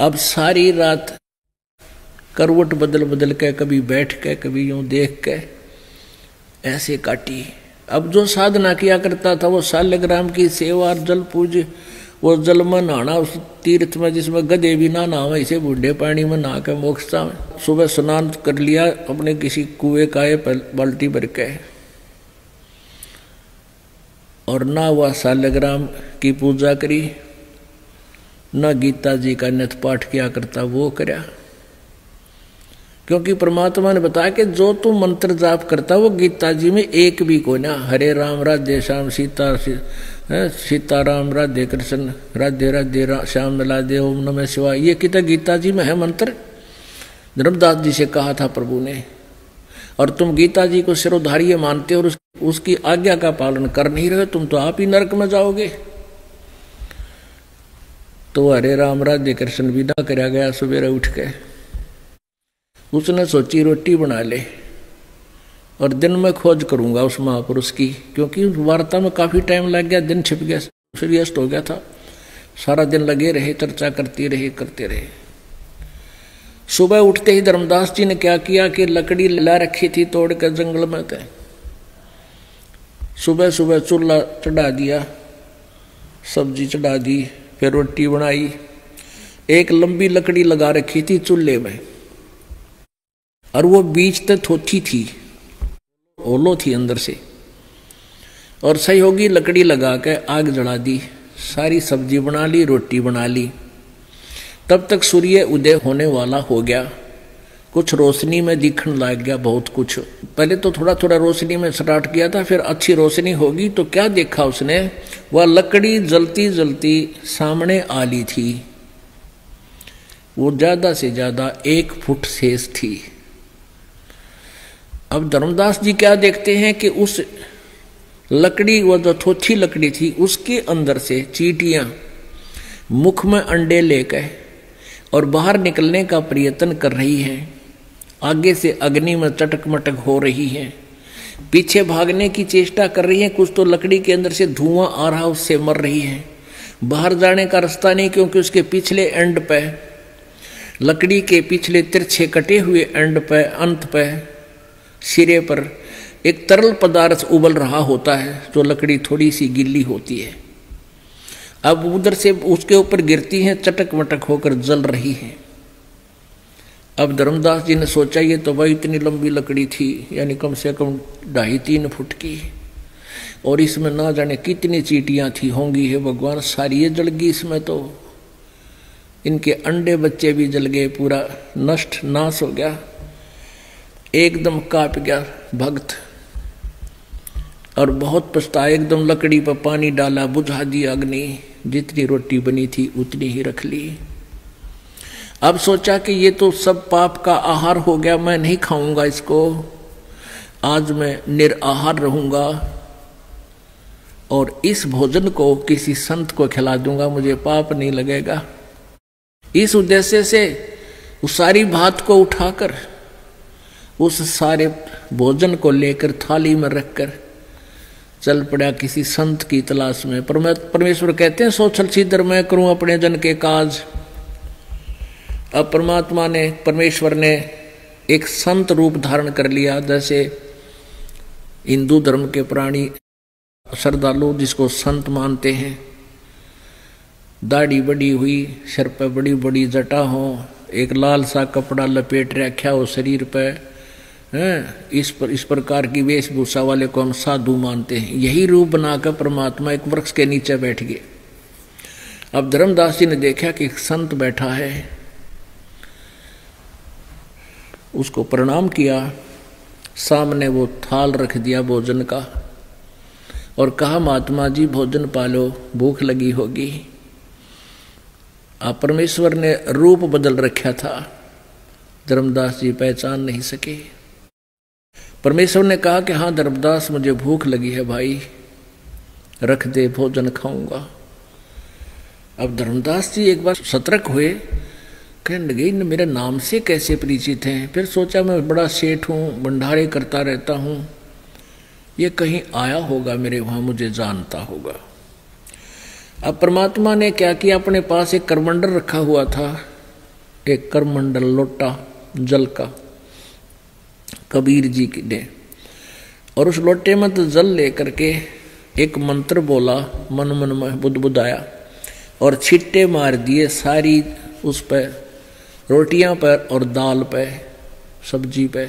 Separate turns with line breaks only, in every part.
अब सारी रात करवट बदल बदल के, कभी बैठ के, कभी यूं देख के ऐसे काटी। अब जो साधना किया करता था वो शालिग्राम की सेवा और जल पूज, वो जल में नहाना उस तीर्थ में जिसमें गधे भी ना नहावे, इसे बूढ़े पानी में नहा के मोक्षता में। सुबह स्नान कर लिया अपने किसी कुएं का बाल्टी भर के, और ना वह शालिग्राम की पूजा करी, न गीता जी का नित पाठ किया करता वो करया। क्योंकि परमात्मा ने बताया कि जो तू मंत्र जाप करता वो गीता जी में एक भी को ना, हरे राम राधे श्याम सीता राम राधे कृष्ण राधे राधे श्याम राधे ओम नमः शिवाय, ये कितना गीता जी में है मंत्र। धर्मदास जी से कहा था प्रभु ने, और तुम गीता जी को सिरोधार्य मानते हो और उसकी आज्ञा का पालन कर नहीं रहे, तुम तो आप ही नरक में जाओगे। तो हरे राम राधे कृष्ण विदा कराया गया। सवेरे उठ के उसने सोची रोटी बना ले और दिन में खोज करूंगा उस महापुरुष की, क्योंकि उस वार्ता में काफी टाइम लग गया, दिन छिप गया, सूर्यास्त हो गया था। सारा दिन लगे रहे, चर्चा करते रहे। सुबह उठते ही धर्मदास जी ने क्या किया कि लकड़ी ला रखी थी तोड़ कर जंगल में थे, सुबह सुबह चूल्हा चढ़ा दिया, सब्जी चढ़ा दी, फिर रोटी बनाई। एक लंबी लकड़ी लगा रखी थी चूल्हे में, और वो बीच तक थोथी थी, ओलो थी अंदर से, और सहयोगी लकड़ी लगा के आग जला दी, सारी सब्जी बना ली, रोटी बना ली। तब तक सूर्य उदय होने वाला हो गया, कुछ रोशनी में दिखने लग गया बहुत कुछ। पहले तो थोड़ा थोड़ा रोशनी में स्टार्ट किया था, फिर अच्छी रोशनी होगी तो क्या देखा उसने, वह लकड़ी जलती जलती सामने आ ली थी। वो ज्यादा से ज्यादा 1 फुट शेष थी। अब धर्मदास जी क्या देखते हैं कि उस लकड़ी, वो जो थोथी लकड़ी थी, उसके अंदर से चींटियां मुख में अंडे लेकर और बाहर निकलने का प्रयत्न कर रही हैं। आगे से अग्नि में चटक मटक हो रही हैं, पीछे भागने की चेष्टा कर रही हैं। कुछ तो लकड़ी के अंदर से धुआं आ रहा, उससे मर रही हैं। बाहर जाने का रास्ता नहीं, क्योंकि उसके पिछले एंड पे, लकड़ी के पिछले तिरछे कटे हुए एंड पे, अंत पे, सिरे पर एक तरल पदार्थ उबल रहा होता है, जो लकड़ी थोड़ी सी गिल्ली होती है। अब उधर से उसके ऊपर गिरती हैं, चटक मटक होकर जल रही हैं। अब धर्मदास जी ने सोचा ये तो भाई इतनी लंबी लकड़ी थी, यानी कम से कम 2.5-3 फुट की, और इसमें ना जाने कितनी चींटियां थी होंगी। है भगवान, सारी ये जल गई, इसमें तो इनके अंडे बच्चे भी जल गए, पूरा नष्ट नाश हो गया। एकदम कांप गया भक्त और बहुत पछताया। एकदम लकड़ी पर पानी डाला, बुझा दिया अग्नि, जितनी रोटी बनी थी उतनी ही रख ली। अब सोचा कि ये तो सब पाप का आहार हो गया, मैं नहीं खाऊंगा इसको, आज मैं निराहार रहूंगा और इस भोजन को किसी संत को खिला दूंगा, मुझे पाप नहीं लगेगा। इस उद्देश्य से उस सारी भात को उठाकर, उस सारे भोजन को लेकर थाली में रखकर चल पड़ा किसी संत की तलाश में। परमेश्वर कहते हैं, सो छल छिद्र मैं करूं अपने जन के काज। अब परमात्मा ने, परमेश्वर ने एक संत रूप धारण कर लिया। जैसे हिंदू धर्म के प्राणी श्रद्धालु जिसको संत मानते हैं, दाढ़ी बड़ी हुई, सिर पर बड़ी बड़ी जटा हो, एक लाल सा कपड़ा लपेट रखा हो शरीर पर, इस प्रकार की वेशभूषा वाले को हम साधु मानते हैं। यही रूप बनाकर परमात्मा एक वृक्ष के नीचे बैठ गए। अब धर्मदास जी ने देखा कि एक संत बैठा है, उसको प्रणाम किया, सामने वो थाल रख दिया भोजन का और कहा, महात्मा जी भोजन पालो, भूख लगी होगी। अब परमेश्वर ने रूप बदल रखा था, धर्मदास जी पहचान नहीं सके। परमेश्वर ने कहा कि हाँ धर्मदास, मुझे भूख लगी है भाई, रख दे, भोजन खाऊंगा। अब धर्मदास जी एक बार सतर्क हुए, कहने लगे इन मेरे नाम से कैसे परिचित हैं। फिर सोचा मैं बड़ा सेठ हूँ, भंडारे करता रहता हूँ, ये कहीं आया होगा मेरे वहाँ, मुझे जानता होगा। अब परमात्मा ने क्या किया, अपने पास एक करमंडल रखा हुआ था, एक करमंडल लोटा जल का कबीर जी ने, और उस लोटे में तो जल लेकर के एक मंत्र बोला, मन मन में बुदबुदाया और छिट्टे मार दिए सारी उस पर, रोटियां पर और दाल पे, सब्जी पे।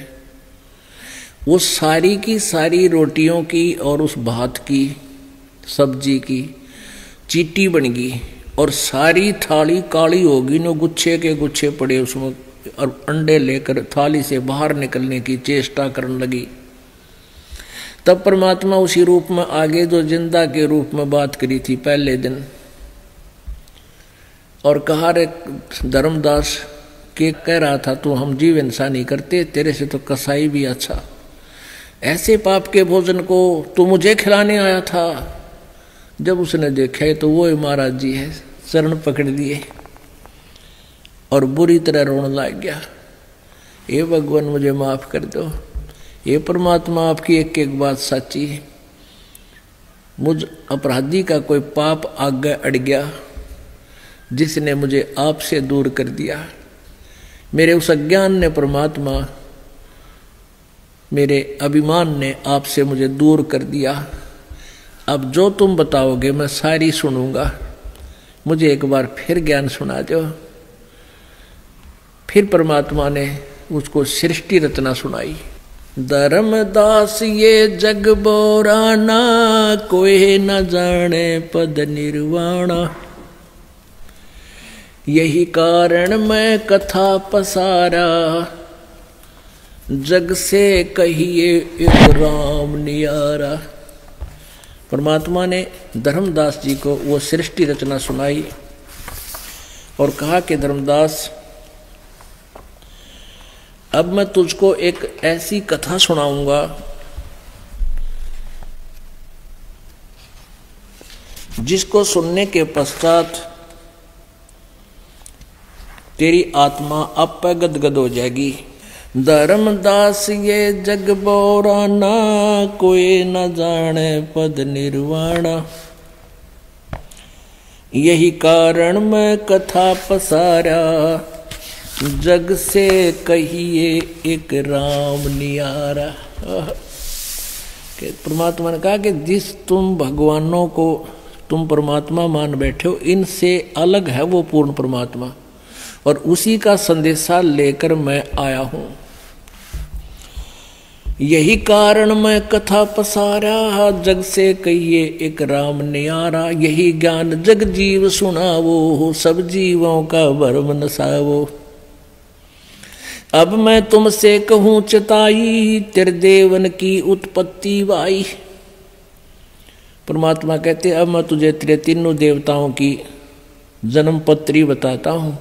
वो सारी की सारी रोटियों की और उस भात की सब्जी की चीटी बन गई और सारी थाली काली होगी। नो गुच्छे के गुच्छे पड़े उसमें, और अंडे लेकर थाली से बाहर निकलने की चेष्टा करने लगी। तब परमात्मा उसी रूप में आगे जो जिंदा के रूप में बात करी थी पहले दिन, और कहा रे धर्मदास के कह रहा था तू हम जीव हिंसा नहीं करते, तेरे से तो कसाई भी अच्छा, ऐसे पाप के भोजन को तू मुझे खिलाने आया था। जब उसने देखा तो वो महाराज जी है, चरण पकड़ दिए और बुरी तरह रोने लग गया। ये भगवान मुझे माफ कर दो, ये परमात्मा आपकी एक एक बात सच्ची है। मुझ अपराधी का कोई पाप आगे अड़ गया जिसने मुझे आपसे दूर कर दिया। मेरे उस अज्ञान ने परमात्मा, मेरे अभिमान ने आपसे मुझे दूर कर दिया। अब जो तुम बताओगे मैं सारी सुनूंगा, मुझे एक बार फिर ज्ञान सुना दो। फिर परमात्मा ने उसको सृष्टि रचना सुनाई। धर्मदास ये जग बोराना, कोई न जाने पद निर्वाणा। यही कारण मैं कथा पसारा, जग से कहिए एक राम नियारा। परमात्मा ने धर्मदास जी को वो सृष्टि रचना सुनाई और कहा कि धर्मदास अब मैं तुझको एक ऐसी कथा सुनाऊंगा जिसको सुनने के पश्चात तेरी आत्मा अब पे गदगद हो जाएगी। धर्मदास ये जग बोराना, कोई न जाने पद निर्वाणा। यही कारण मैं कथा पसारा, जग से कहिए एक राम नियारा। परमात्मा ने कहा कि जिस तुम भगवानों को तुम परमात्मा मान बैठे हो, इनसे अलग है वो पूर्ण परमात्मा, और उसी का संदेशा लेकर मैं आया हूं। यही कारण मैं कथा पसारा, जग से कहिए एक राम नियारा। यही ज्ञान जग जीव सुनावो, सब जीवों का भरम नसावो। अब मैं तुमसे कहूं चिताई, तेरे देवन की उत्पत्ति वाई। परमात्मा कहते अब मैं तुझे तेरे तीनों देवताओं की जन्म पत्री बताता हूं,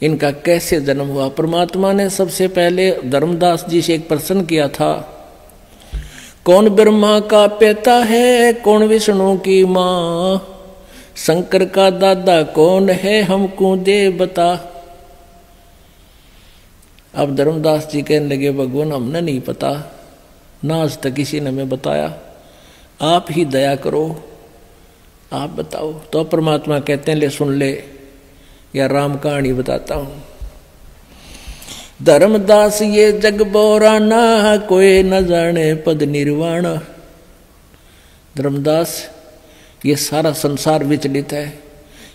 इनका कैसे जन्म हुआ। परमात्मा ने सबसे पहले धर्मदास जी से एक प्रश्न किया था, कौन ब्रह्मा का पिता है, कौन विष्णु की माँ, शंकर का दादा कौन है, हमको दे बता। अब धर्मदास जी कहने लगे भगवान हमने नहीं पता, ना आज तक किसी ने हमें बताया, आप ही दया करो, आप बताओ। तो परमात्मा कहते हैं ले सुन ले, या राम कहानी बताता हूं। धर्मदास ये जग बोराना, कोई न जाने पद निर्वाणा। धर्मदास ये सारा संसार विचलित है,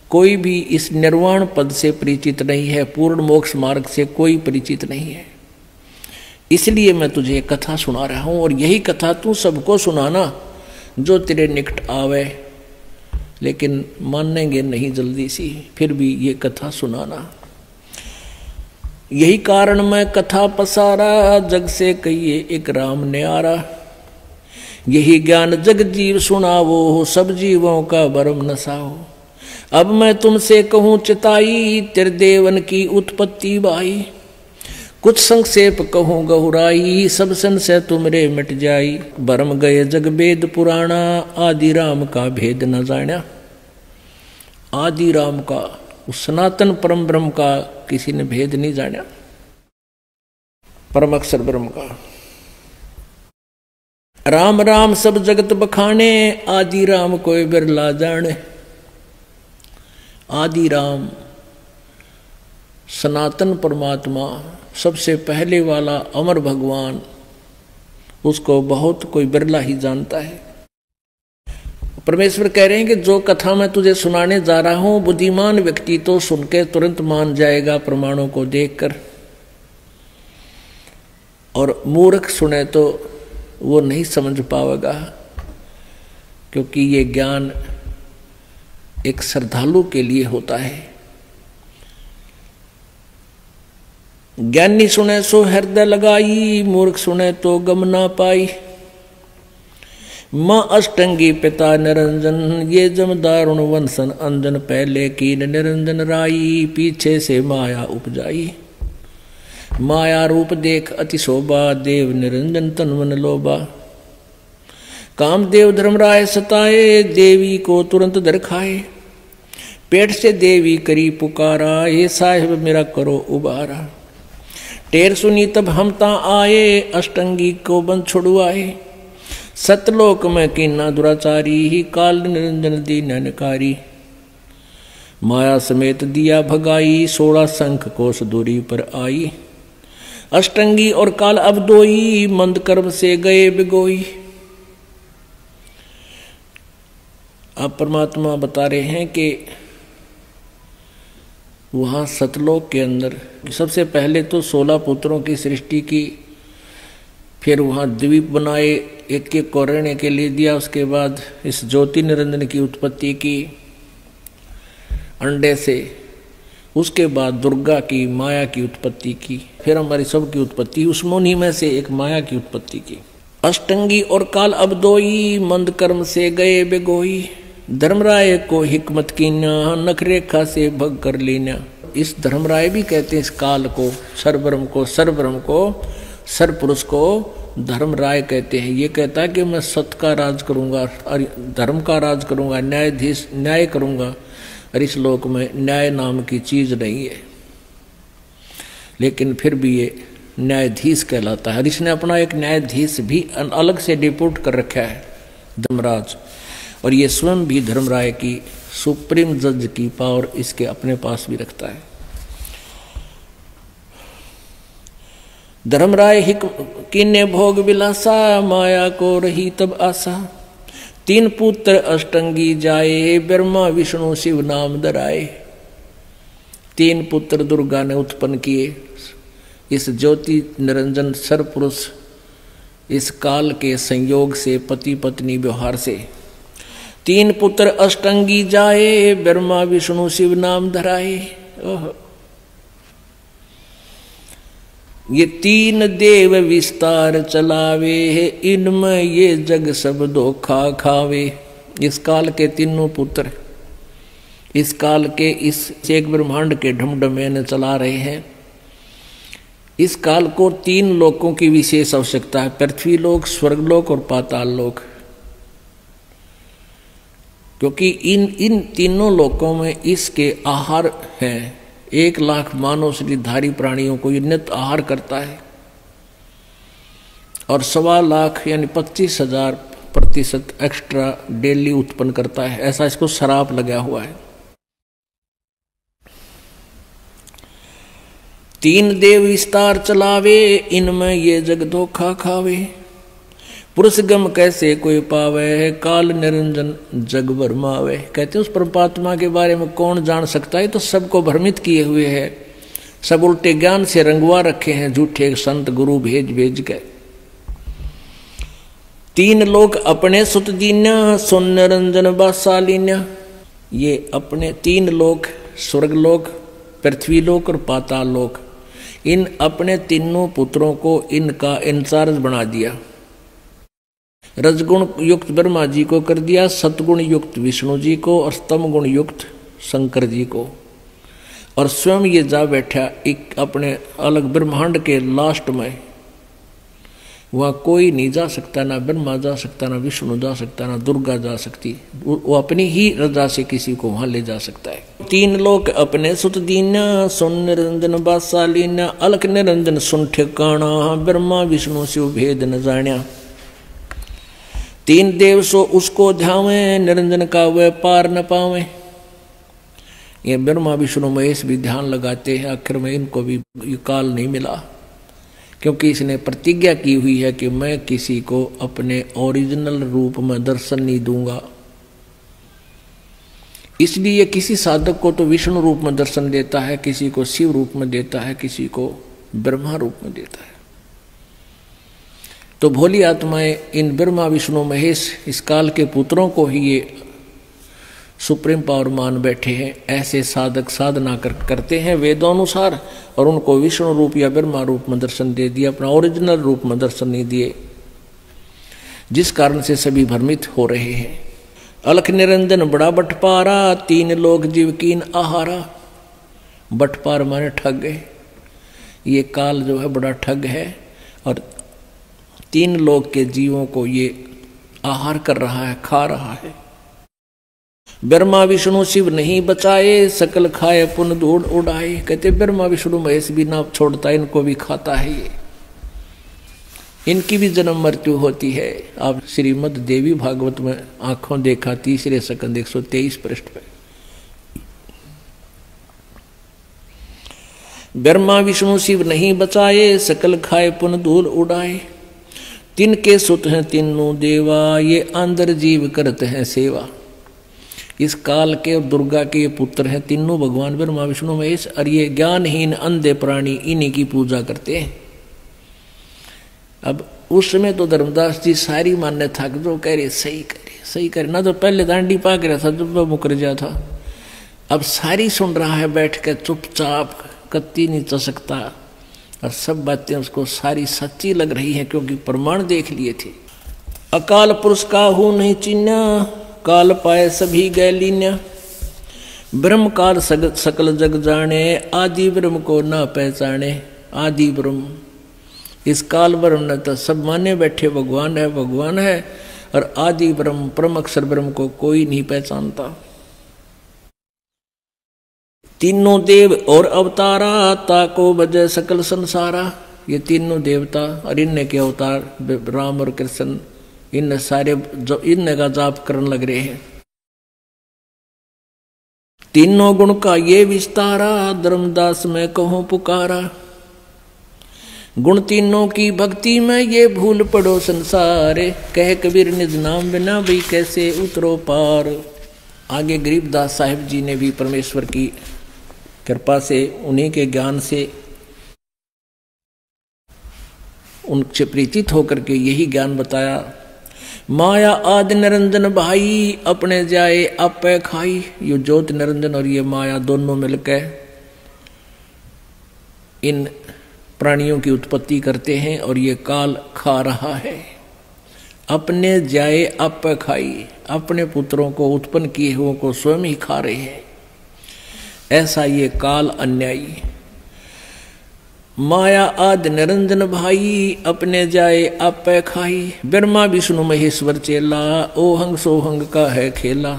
कोई भी इस निर्वाण पद से परिचित नहीं है, पूर्ण मोक्ष मार्ग से कोई परिचित नहीं है। इसलिए मैं तुझे एक कथा सुना रहा हूं, और यही कथा तू सबको सुनाना जो तेरे निकट आवे, लेकिन मानेंगे नहीं जल्दी सी, फिर भी ये कथा सुनाना। यही कारण मैं कथा पसारा, जग से कहिए एक राम न्यारा। यही ज्ञान जग जीव सुनावो, सब जीवों का भरम नसाओ। अब मैं तुमसे कहूं चिताई, तेरे देवन की उत्पत्ति बाई। कुछ संक्षेप कहूं गहुराई, सब संशय तुमरे मिट जाई। भरम गए जग वेद पुराना, आदि राम का भेद न जाना। आदि राम का, उस सनातन परम ब्रह्म का किसी ने भेद नहीं जाना, परम अक्षर ब्रह्म का। राम राम सब जगत बखाने, आदि राम कोई बिरला जाने। आदि राम सनातन परमात्मा, सबसे पहले वाला अमर भगवान, उसको बहुत कोई बिरला ही जानता है। परमेश्वर कह रहे हैं कि जो कथा मैं तुझे सुनाने जा रहा हूं, बुद्धिमान व्यक्ति तो सुन के तुरंत मान जाएगा प्रमाणों को देखकर, और मूर्ख सुने तो वो नहीं समझ पाएगा, क्योंकि ये ज्ञान एक श्रद्धालु के लिए होता है। ज्ञानी सुने सो हृदय लगाई, मूर्ख सुने तो गम ना पाई। माँ अष्टंगी पिता निरंजन, ये जम दारुण वंशन अंजन, पहले कीन निरंजन राई, पीछे से माया उपजाई। माया रूप देख अति शोभा, देव निरंजन तन मन लोभा। कामदेव धर्मराय सताए, देवी को तुरंत दर खाए। पेट से देवी करी पुकारा, ये साहिब मेरा करो उबारा। टेर सुनी तब हम ता आए, अष्टंगी को बंद छुड़वाए। सतलोक में कीना दुराचारी, ही काल निरंजन दीनकारी। माया समेत दिया भगाई, 16 शंख कोस दूरी पर आई। अष्टंगी और काल अब दोई, मंद कर्म से गए बिगोई। अब परमात्मा बता रहे हैं कि वहाँ सतलोक के अंदर सबसे पहले तो 16 पुत्रों की सृष्टि की, फिर वहाँ द्वीप बनाए, एक एक को रहने के लिए दिया। उसके बाद इस ज्योति निरंजन की उत्पत्ति की अंडे से, उसके बाद दुर्गा की माया की उत्पत्ति की, फिर हमारी सब की उत्पत्ति उस मुनि में से एक माया की उत्पत्ति की। अष्टंगी और काल अब दोई, मंद कर्म से गए बेगोई। धर्मराय को हिकमत कीना, नखरेखा से भग कर लेना। इस धर्मराय भी कहते हैं इस काल को, सर्वब्रह्म को, सर्वब्रह्म को, सर्वपुरुष को धर्मराय कहते हैं। ये कहता है कि मैं सत्य का राज करूंगा और धर्म का राज करूंगा, न्यायाधीश न्याय करूंगा, और इस लोक में न्याय नाम की चीज नहीं है। लेकिन फिर भी ये न्यायाधीश कहलाता है, और इसने अपना एक न्यायाधीश भी अलग से डिप्यूट कर रखा है, धर्मराज। और ये स्वयं भी धर्मराय की सुप्रीम जज की पावर इसके अपने पास भी रखता है। धर्मराय हिक किन्ने भोग विलासा, माया को रही तब आशा। 3 पुत्र अष्टंगी जाए, ब्रह्मा विष्णु शिव नाम धराए। 3 पुत्र दुर्गा ने उत्पन्न किए, इस ज्योति निरंजन सर्वपुरुष इस काल के संयोग से, पति पत्नी व्यवहार से। 3 पुत्र अष्टंगी जाए, ब्रह्मा विष्णु शिव नाम धराए। ये 3 देव विस्तार चलावे, इनमें ये जग सब धोखा खावे। इस काल के तीनों पुत्र इस काल के इस एक ब्रह्मांड के ढमढमें चला रहे हैं। इस काल को 3 लोकों की विशेष आवश्यकता है, पृथ्वी लोक, स्वर्गलोक और पाताल लोक। क्योंकि इन तीनों लोकों में इसके आहार हैं। 1 लाख मानव शरीरधारी प्राणियों को ये नित्य आहार करता है, और 1.25 लाख यानी 25,000% एक्स्ट्रा डेली उत्पन्न करता है। ऐसा इसको शराब लगा हुआ है। 3 देव विस्तार चलावे, इनमें ये जग धोखा खावे। पुरुष गम कैसे कोई पावे, काल निरंजन जग भरमावे। कहते उस परमात्मा के बारे में कौन जान सकता है, तो सबको भ्रमित किए हुए है, सब उल्टे ज्ञान से रंगवा रखे हैं, झूठे संत गुरु भेज भेज के। 3 लोक अपने सुत दीन्या, सुन निरंजन बासालीन्या। ये अपने 3 लोक, स्वर्गलोक, पृथ्वीलोक और पाताल लोक, इन अपने तीनों पुत्रों को इनका इंचार्ज बना दिया। रजगुण युक्त ब्रह्मा जी को कर दिया, सतगुण युक्त विष्णु जी को, और स्तम गुण युक्त शंकर जी को। और स्वयं ये जा बैठा एक अपने अलग ब्रह्मांड के लास्ट में। वहाँ कोई नहीं जा सकता, ना ब्रह्मा जा सकता, ना विष्णु जा सकता, ना दुर्गा जा सकती। वो अपनी ही रजा से किसी को वहाँ ले जा सकता है। 3 लोक अपने सुत दीना, सुन निरंजन बासालीना। अलख निरंजन सुन ठिकाना, ब्रह्मा विष्णु शिव भेद न जाण्या। 3 देव सो उसको ध्यावे, निरंजन का वह पार न पावे। ये ब्रह्मा विष्णु महेश भी ध्यान लगाते हैं, आखिर में इनको भी ये काल नहीं मिला, क्योंकि इसने प्रतिज्ञा की हुई है कि मैं किसी को अपने ओरिजिनल रूप में दर्शन नहीं दूंगा। इसलिए किसी साधक को तो विष्णु रूप में दर्शन देता है, किसी को शिव रूप में देता है, किसी को ब्रह्मा रूप में देता है। तो भोली आत्माएं इन ब्रह्मा विष्णु महेश इस काल के पुत्रों को ही ये सुप्रीम पावर मान बैठे हैं। ऐसे साधक साधना करते हैं वेदानुसार, और उनको विष्णु रूप या ब्रह्मा रूप में दर्शन दे दिया, अपना ओरिजिनल रूप में दर्शन नहीं दिए, जिस कारण से सभी भ्रमित हो रहे हैं। अलख निरंजन बड़ा बटपारा, तीन लोग जीव कीन आहारा। बटपार माने ठग है, ये काल जो है बड़ा ठग है, और तीन लोग के जीवों को ये आहार कर रहा है, खा रहा है। ब्रह्मा विष्णु शिव नहीं बचाए, सकल खाए पुन धूड़ उड़ाए। कहते ब्रह्मा विष्णु महेश भी ना छोड़ता, इनको भी खाता है ये, इनकी भी जन्म मृत्यु होती है। आप श्रीमद् देवी भागवत में आंखों देखा 3 स्कंद 123 पृष्ठ पे। ब्रह्मा विष्णु शिव नहीं बचाए, सकल खाए पुन धूल उड़ाए। तिनके सुत हैं तीनों देवा, ये अंदर जीव करते हैं सेवा। इस काल के और दुर्गा के ये पुत्र हैं तीनों भगवान ब्रह्मा विष्णु महेश, और ये ज्ञानहीन अंधे प्राणी इन्हीं की पूजा करते हैं। अब उस समय तो धर्मदास जी सारी मान्य था कि जो कह रहे सही करे, सही करे ना, तो पहले दांडी पाक रहा था जब वह मुकर जा था। अब सारी सुन रहा है बैठ कर चुपचाप, कत्ती नहीं चसकता, और सब बातें उसको सारी सच्ची लग रही हैं, क्योंकि प्रमाण देख लिए थे। अकाल पुरुष का हूँ नहीं चिन्ह, काल पाए सभी गए लीन्या। ब्रह्म काल सकल जग जाने, आदि ब्रह्म को ना पहचाने। आदि ब्रह्म, इस काल ब्रह्म ने तो सब माने बैठे भगवान है, भगवान है, और आदि ब्रह्म परम अक्षर ब्रह्म को कोई नहीं पहचानता। तीनों देव और अवतारा, ताको बजे सकल संसारा। ये तीनों देवता और इनने के अवतार राम और कृष्ण, इन सारे इन का जाप करने लग रहे हैं। तीनों गुण का ये विस्तारा, धर्मदास में कहूं पुकारा। गुण तीनों की भक्ति में ये भूल पड़ो संसारे, कह कबीर निज नाम बिना भी कैसे उतरो पार। आगे गरीबदास साहिब जी ने भी परमेश्वर की कृपा से, उन्हीं के ज्ञान से, उनसे प्रीतित होकर के यही ज्ञान बताया। माया आदि निरंजन भाई, अपने जाए आपे खाई। ये ज्योत निरंजन और ये माया दोनों मिलकर इन प्राणियों की उत्पत्ति करते हैं, और ये काल खा रहा है। अपने जाए आपे खाई, अपने पुत्रों को उत्पन्न किए हुए को स्वयं ही खा रहे हैं। ऐसा ये काल अन्यायी। माया आदि निरंजन भाई, अपने जाए आपे खाई। ब्रह्मा विष्णु महेश्वर चेला, ओहंग सोहंग का है खेला।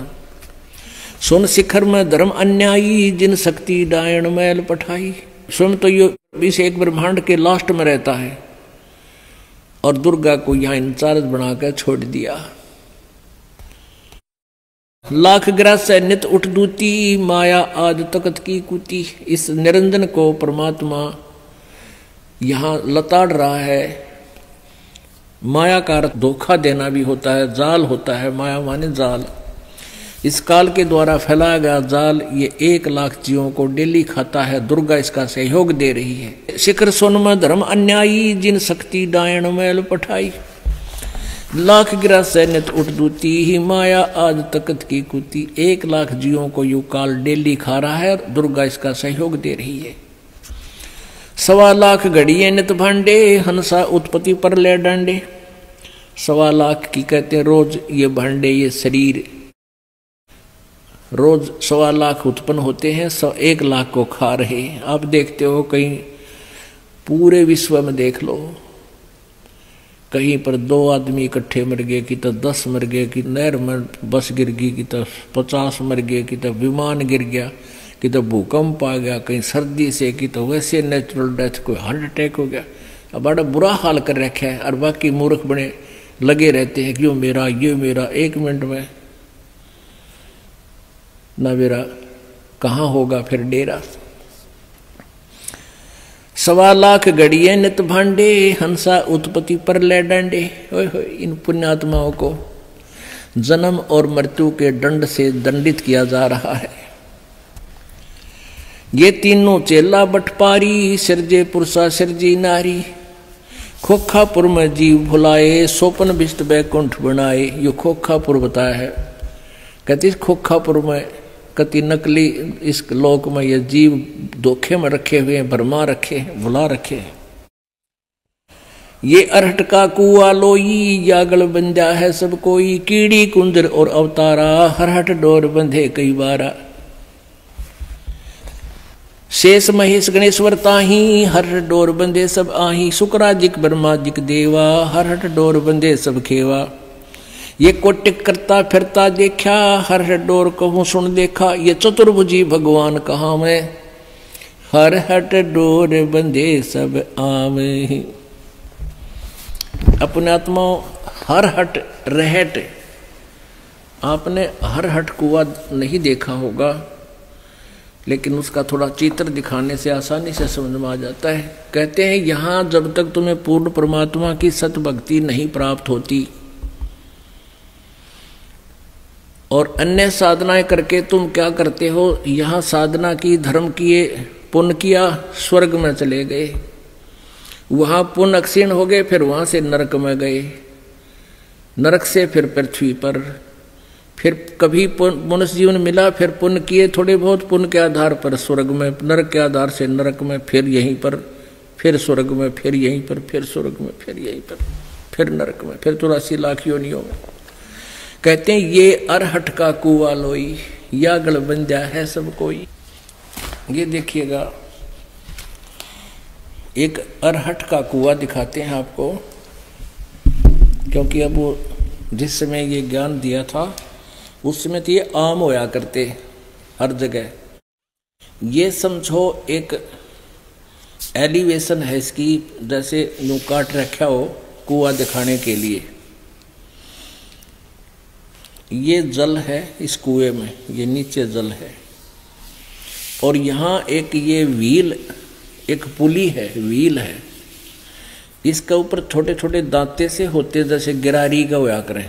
सुन शिखर में धर्म अन्यायी, जिन शक्ति डायण मैल पठाई। स्वयं तो ये इस एक ब्रह्मांड के लास्ट में रहता है, और दुर्गा को यहाँ इंचार्ज बनाकर छोड़ दिया। लाख ग्रास से नित उठ दूती, माया आदि तकत की कुती। इस निरंजन को परमात्मा यहाँ लताड़ रहा है। माया का धोखा देना भी होता है, जाल होता है। माया माने जाल। इस काल के द्वारा फैलाया गया जाल ये 1 लाख जीवों को डेली खाता है। दुर्गा इसका सहयोग दे रही है। शिखर सोन में धर्म अन्यायी, जिन शक्ति डायण मैल पठाई। लाख गिरा सैन्यत उठ दूती, ही माया आज तकत की कुती। 1 लाख जीवों को यू काल डेली खा रहा है, दुर्गा इसका सहयोग दे रही है। 1.25 लाख घड़िए नित भांडे, हंसा उत्पत्ति पर ले डांडे। 1.25 लाख की कहते हैं रोज ये भांडे, ये शरीर रोज 1.25 लाख उत्पन्न होते हैं, 1 लाख को खा रहे हैं। आप देखते हो कहीं पूरे विश्व में देख लो, कहीं पर 2 आदमी इकट्ठे मर गए, कि तो 10 मर गए, कि नहर में बस गिर गई, कि तो 50 मर गए, कि तो विमान गिर गया, कि तो भूकंप आ गया, कहीं सर्दी से, कि तो वैसे नेचुरल डेथ, कोई हार्ट अटैक हो गया। अब बड़ा बुरा हाल कर रखा है। और बाकी मूर्ख बने लगे रहते हैं कि यो मेरा, ये मेरा। 1 मिनट में ना मेरा कहाँ होगा फिर डेरा। 1.25 लाख गड़िए नित भांडे, हंसा उत्पत्ति पर ले डांडे। ओए होए, इन पुण्यात्माओं को जन्म और मृत्यु के दंड से दंडित किया जा रहा है। ये तीनों चेला बटपारी, सिरजे पुरुषा सिरजी नारी। खोखापुर में जीव भुलाए, सोपन विष्ट बैकुंठ बनाए। यो खोखापुर बताया है। कहती खोखापुर में कति नकली इस लोक में ये जीव धोखे में रखे हुए हैं, भरमा रखे हैं, भुला रखे हैं। ये अरहट का कुआ लोई, यागल बंजा है सब कोई। कीड़ी कुंदर और अवतारा, हरहट डोर बंधे कई बारा। शेष महेश गणेश्वर ताही, हरहट डोर बंधे सब आही। शुक्राजिक ब्रह्माजिक देवा, हरहट डोर बंधे सब खेवा। ये कोटिक करता फिरता देखा, हरहट डोर कहूँ सुन देखा। ये चतुर्भुजी भगवान कहाँ मैं, हरहट डोर बंधे सब आवे। अपने आत्माओं हरहट रहट, आपने हरहट कुआ नहीं देखा होगा, लेकिन उसका थोड़ा चित्र दिखाने से आसानी से समझ में आ जाता है। कहते हैं यहाँ जब तक तुम्हें पूर्ण परमात्मा की सत भक्ति नहीं प्राप्त होती और अन्य साधनाएं करके तुम क्या करते हो, यहाँ साधना की, धर्म किए, पुण्य किया, स्वर्ग में चले गए, वहाँ पुण्य क्षीण हो गए, फिर वहाँ से नरक में गए, नरक से फिर पृथ्वी पर, फिर कभी मनुष्य जीवन मिला, फिर पुण्य किए थोड़े बहुत, पुण्य के आधार पर स्वर्ग में, नरक के आधार से नरक में, फिर यहीं पर, फिर स्वर्ग में, फिर यहीं पर, फिर स्वर्ग में, फिर यहीं पर, फिर नरक में, फिर 84 लाख योनियों में। कहते हैं ये अरहट का कुआ लोई, या गल बंजा है सब कोई। ये देखिएगा, एक अरहट का कुआ दिखाते हैं आपको, क्योंकि अब वो जिस समय ये ज्ञान दिया था उस समय तो ये आम होया करते हर जगह। ये समझो एक एलिवेशन है इसकी, जैसे यूं काट रखा हो कुआ दिखाने के लिए। ये जल है इस कुएं में, ये नीचे जल है, और यहाँ एक ये व्हील, एक पुली है, व्हील है, इसके ऊपर छोटे छोटे दांते से होते जैसे गिरारी का होया करें,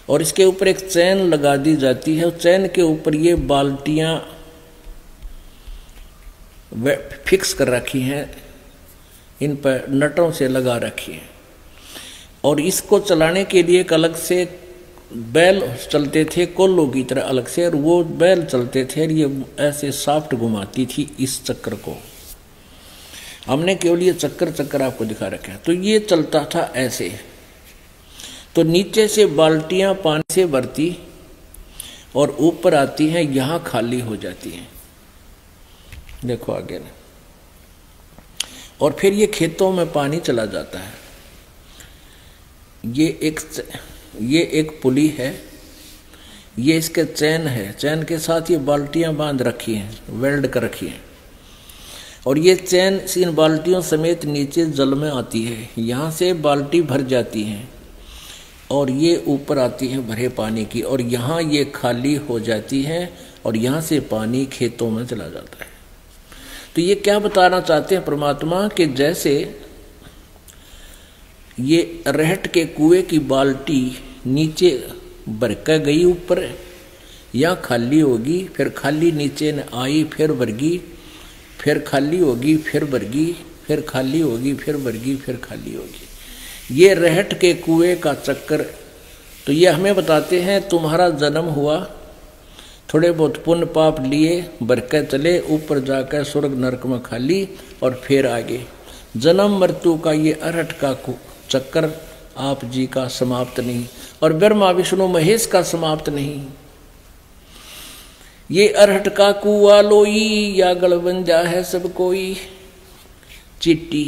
और इसके ऊपर एक चैन लगा दी जाती है। चैन के ऊपर ये बाल्टियां फिक्स कर रखी हैं, इन पर नटों से लगा रखी है, और इसको चलाने के लिए एक अलग से बैल चलते थे, कोल्लों की तरह अलग से, और वो बैल चलते थे, और ये ऐसे सॉफ्ट घुमाती थी इस चक्कर को। हमने केवल ये चक्कर आपको दिखा रखा है। तो ये चलता था ऐसे, तो नीचे से बाल्टियां पानी से भरती और ऊपर आती हैं, यहाँ खाली हो जाती हैं, देखो आगे ना, और फिर ये खेतों में पानी चला जाता है। ये एक पुली है, ये इसके चैन है, चैन के साथ ये बाल्टियां बांध रखी हैं, वेल्ड कर रखी हैं, और ये चैन इन बाल्टियों समेत नीचे जल में आती है। यहाँ से बाल्टी भर जाती है और ये ऊपर आती है भरे पानी की, और यहाँ ये खाली हो जाती है, और यहाँ से पानी खेतों में चला जाता है। तो ये क्या बताना चाहते हैं परमात्मा, कि जैसे ये रहट के कुएं की बाल्टी नीचे भरकर गई ऊपर, यहाँ खाली होगी, फिर खाली नीचे न आई, फिर भरगी, फिर खाली होगी, फिर भरगी, फिर खाली होगी, फिर भरगी, फिर खाली होगी। ये रहट के कुएं का चक्कर। तो ये हमें बताते हैं तुम्हारा जन्म हुआ, थोड़े बहुत पुण्य पाप लिए, भरकर चले, ऊपर जाकर स्वर्ग नरक में खाली, और फिर आगे जन्म मृत्यु का ये अरहट का चक्कर आप जी का समाप्त नहीं, और ब्रह्मा विष्णु महेश का समाप्त नहीं। ये अरहट का कुआ लोई, या गलबंजा है सब कोई। चिट्टी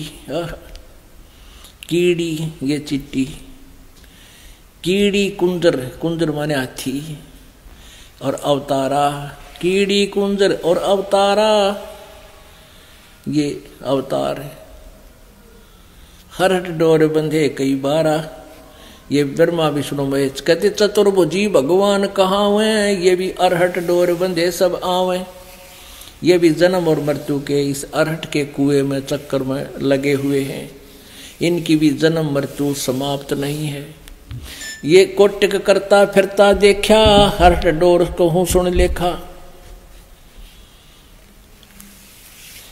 कीड़ी, ये चिट्टी, कीड़ी कुंजर, कुंजर माने हाथी, और अवतारा, कीड़ी कुंजर और अवतारा, ये अवतार है। हरहट डोर बंधे कई बारा, ये ब्रह्मा विष्णु महेश कहते चतुर्भुजी भगवान कहाँ हुए, ये भी अरहट डोर बंधे सब आवे। ये भी जन्म और मृत्यु के इस अरहट के कुएं में चक्कर में लगे हुए हैं, इनकी भी जन्म मृत्यु समाप्त नहीं है। ये कोटिक करता फिरता देखा, हरहट डोर को हूं सुन लेखा।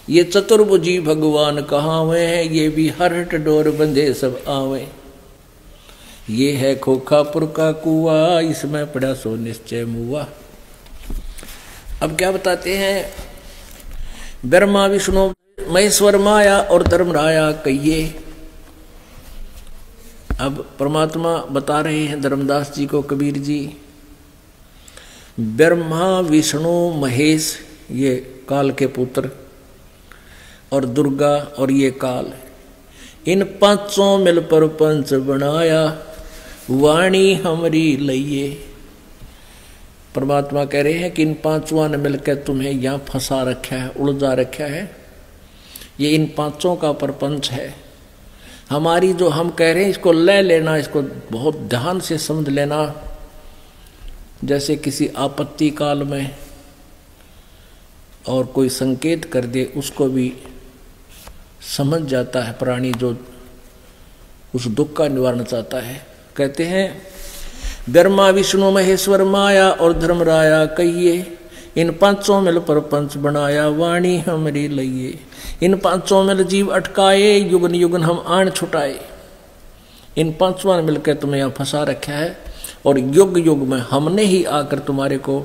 ये चतुर्भुजी भगवान कहाँ हुए हैं, ये भी हरहट डोर बंधे सब आवे। ये है खोखापुर का कुआ, इसमें पड़ा सो निश्चय मुआ। अब क्या बताते हैं, ब्रह्मा विष्णु महेश्वर माया और धर्मराया कहिए। अब परमात्मा बता रहे हैं धर्मदास जी को कबीर जी, ब्रह्मा विष्णु महेश ये काल के पुत्र, और दुर्गा और ये काल, इन पांचों मिल पर पंच बनाया, वाणी हमरी लइए। परमात्मा कह रहे हैं कि इन पांचों ने मिलकर तुम्हें यहाँ फंसा रखा है, उलझा रखा है। ये इन पांचों का परपंच है। हमारी जो हम कह रहे हैं इसको ले लेना, इसको बहुत ध्यान से समझ लेना। जैसे किसी आपत्ति काल में और कोई संकेत कर दे, उसको भी समझ जाता है प्राणी जो उस दुख का निवारण चाहता है। कहते हैं ब्रह्मा विष्णु महेश्वर माया और धर्मराया कहिए, इन पांचों मिल पर पंच बनाया, वाणी हमरी लइए। इन पांचों मिल जीव अटकाए, युगन युगन हम आन छुटाए। इन पांचों ने मिलकर तुम्हें यहाँ फंसा रखा है, और युग युग में हमने ही आकर तुम्हारे को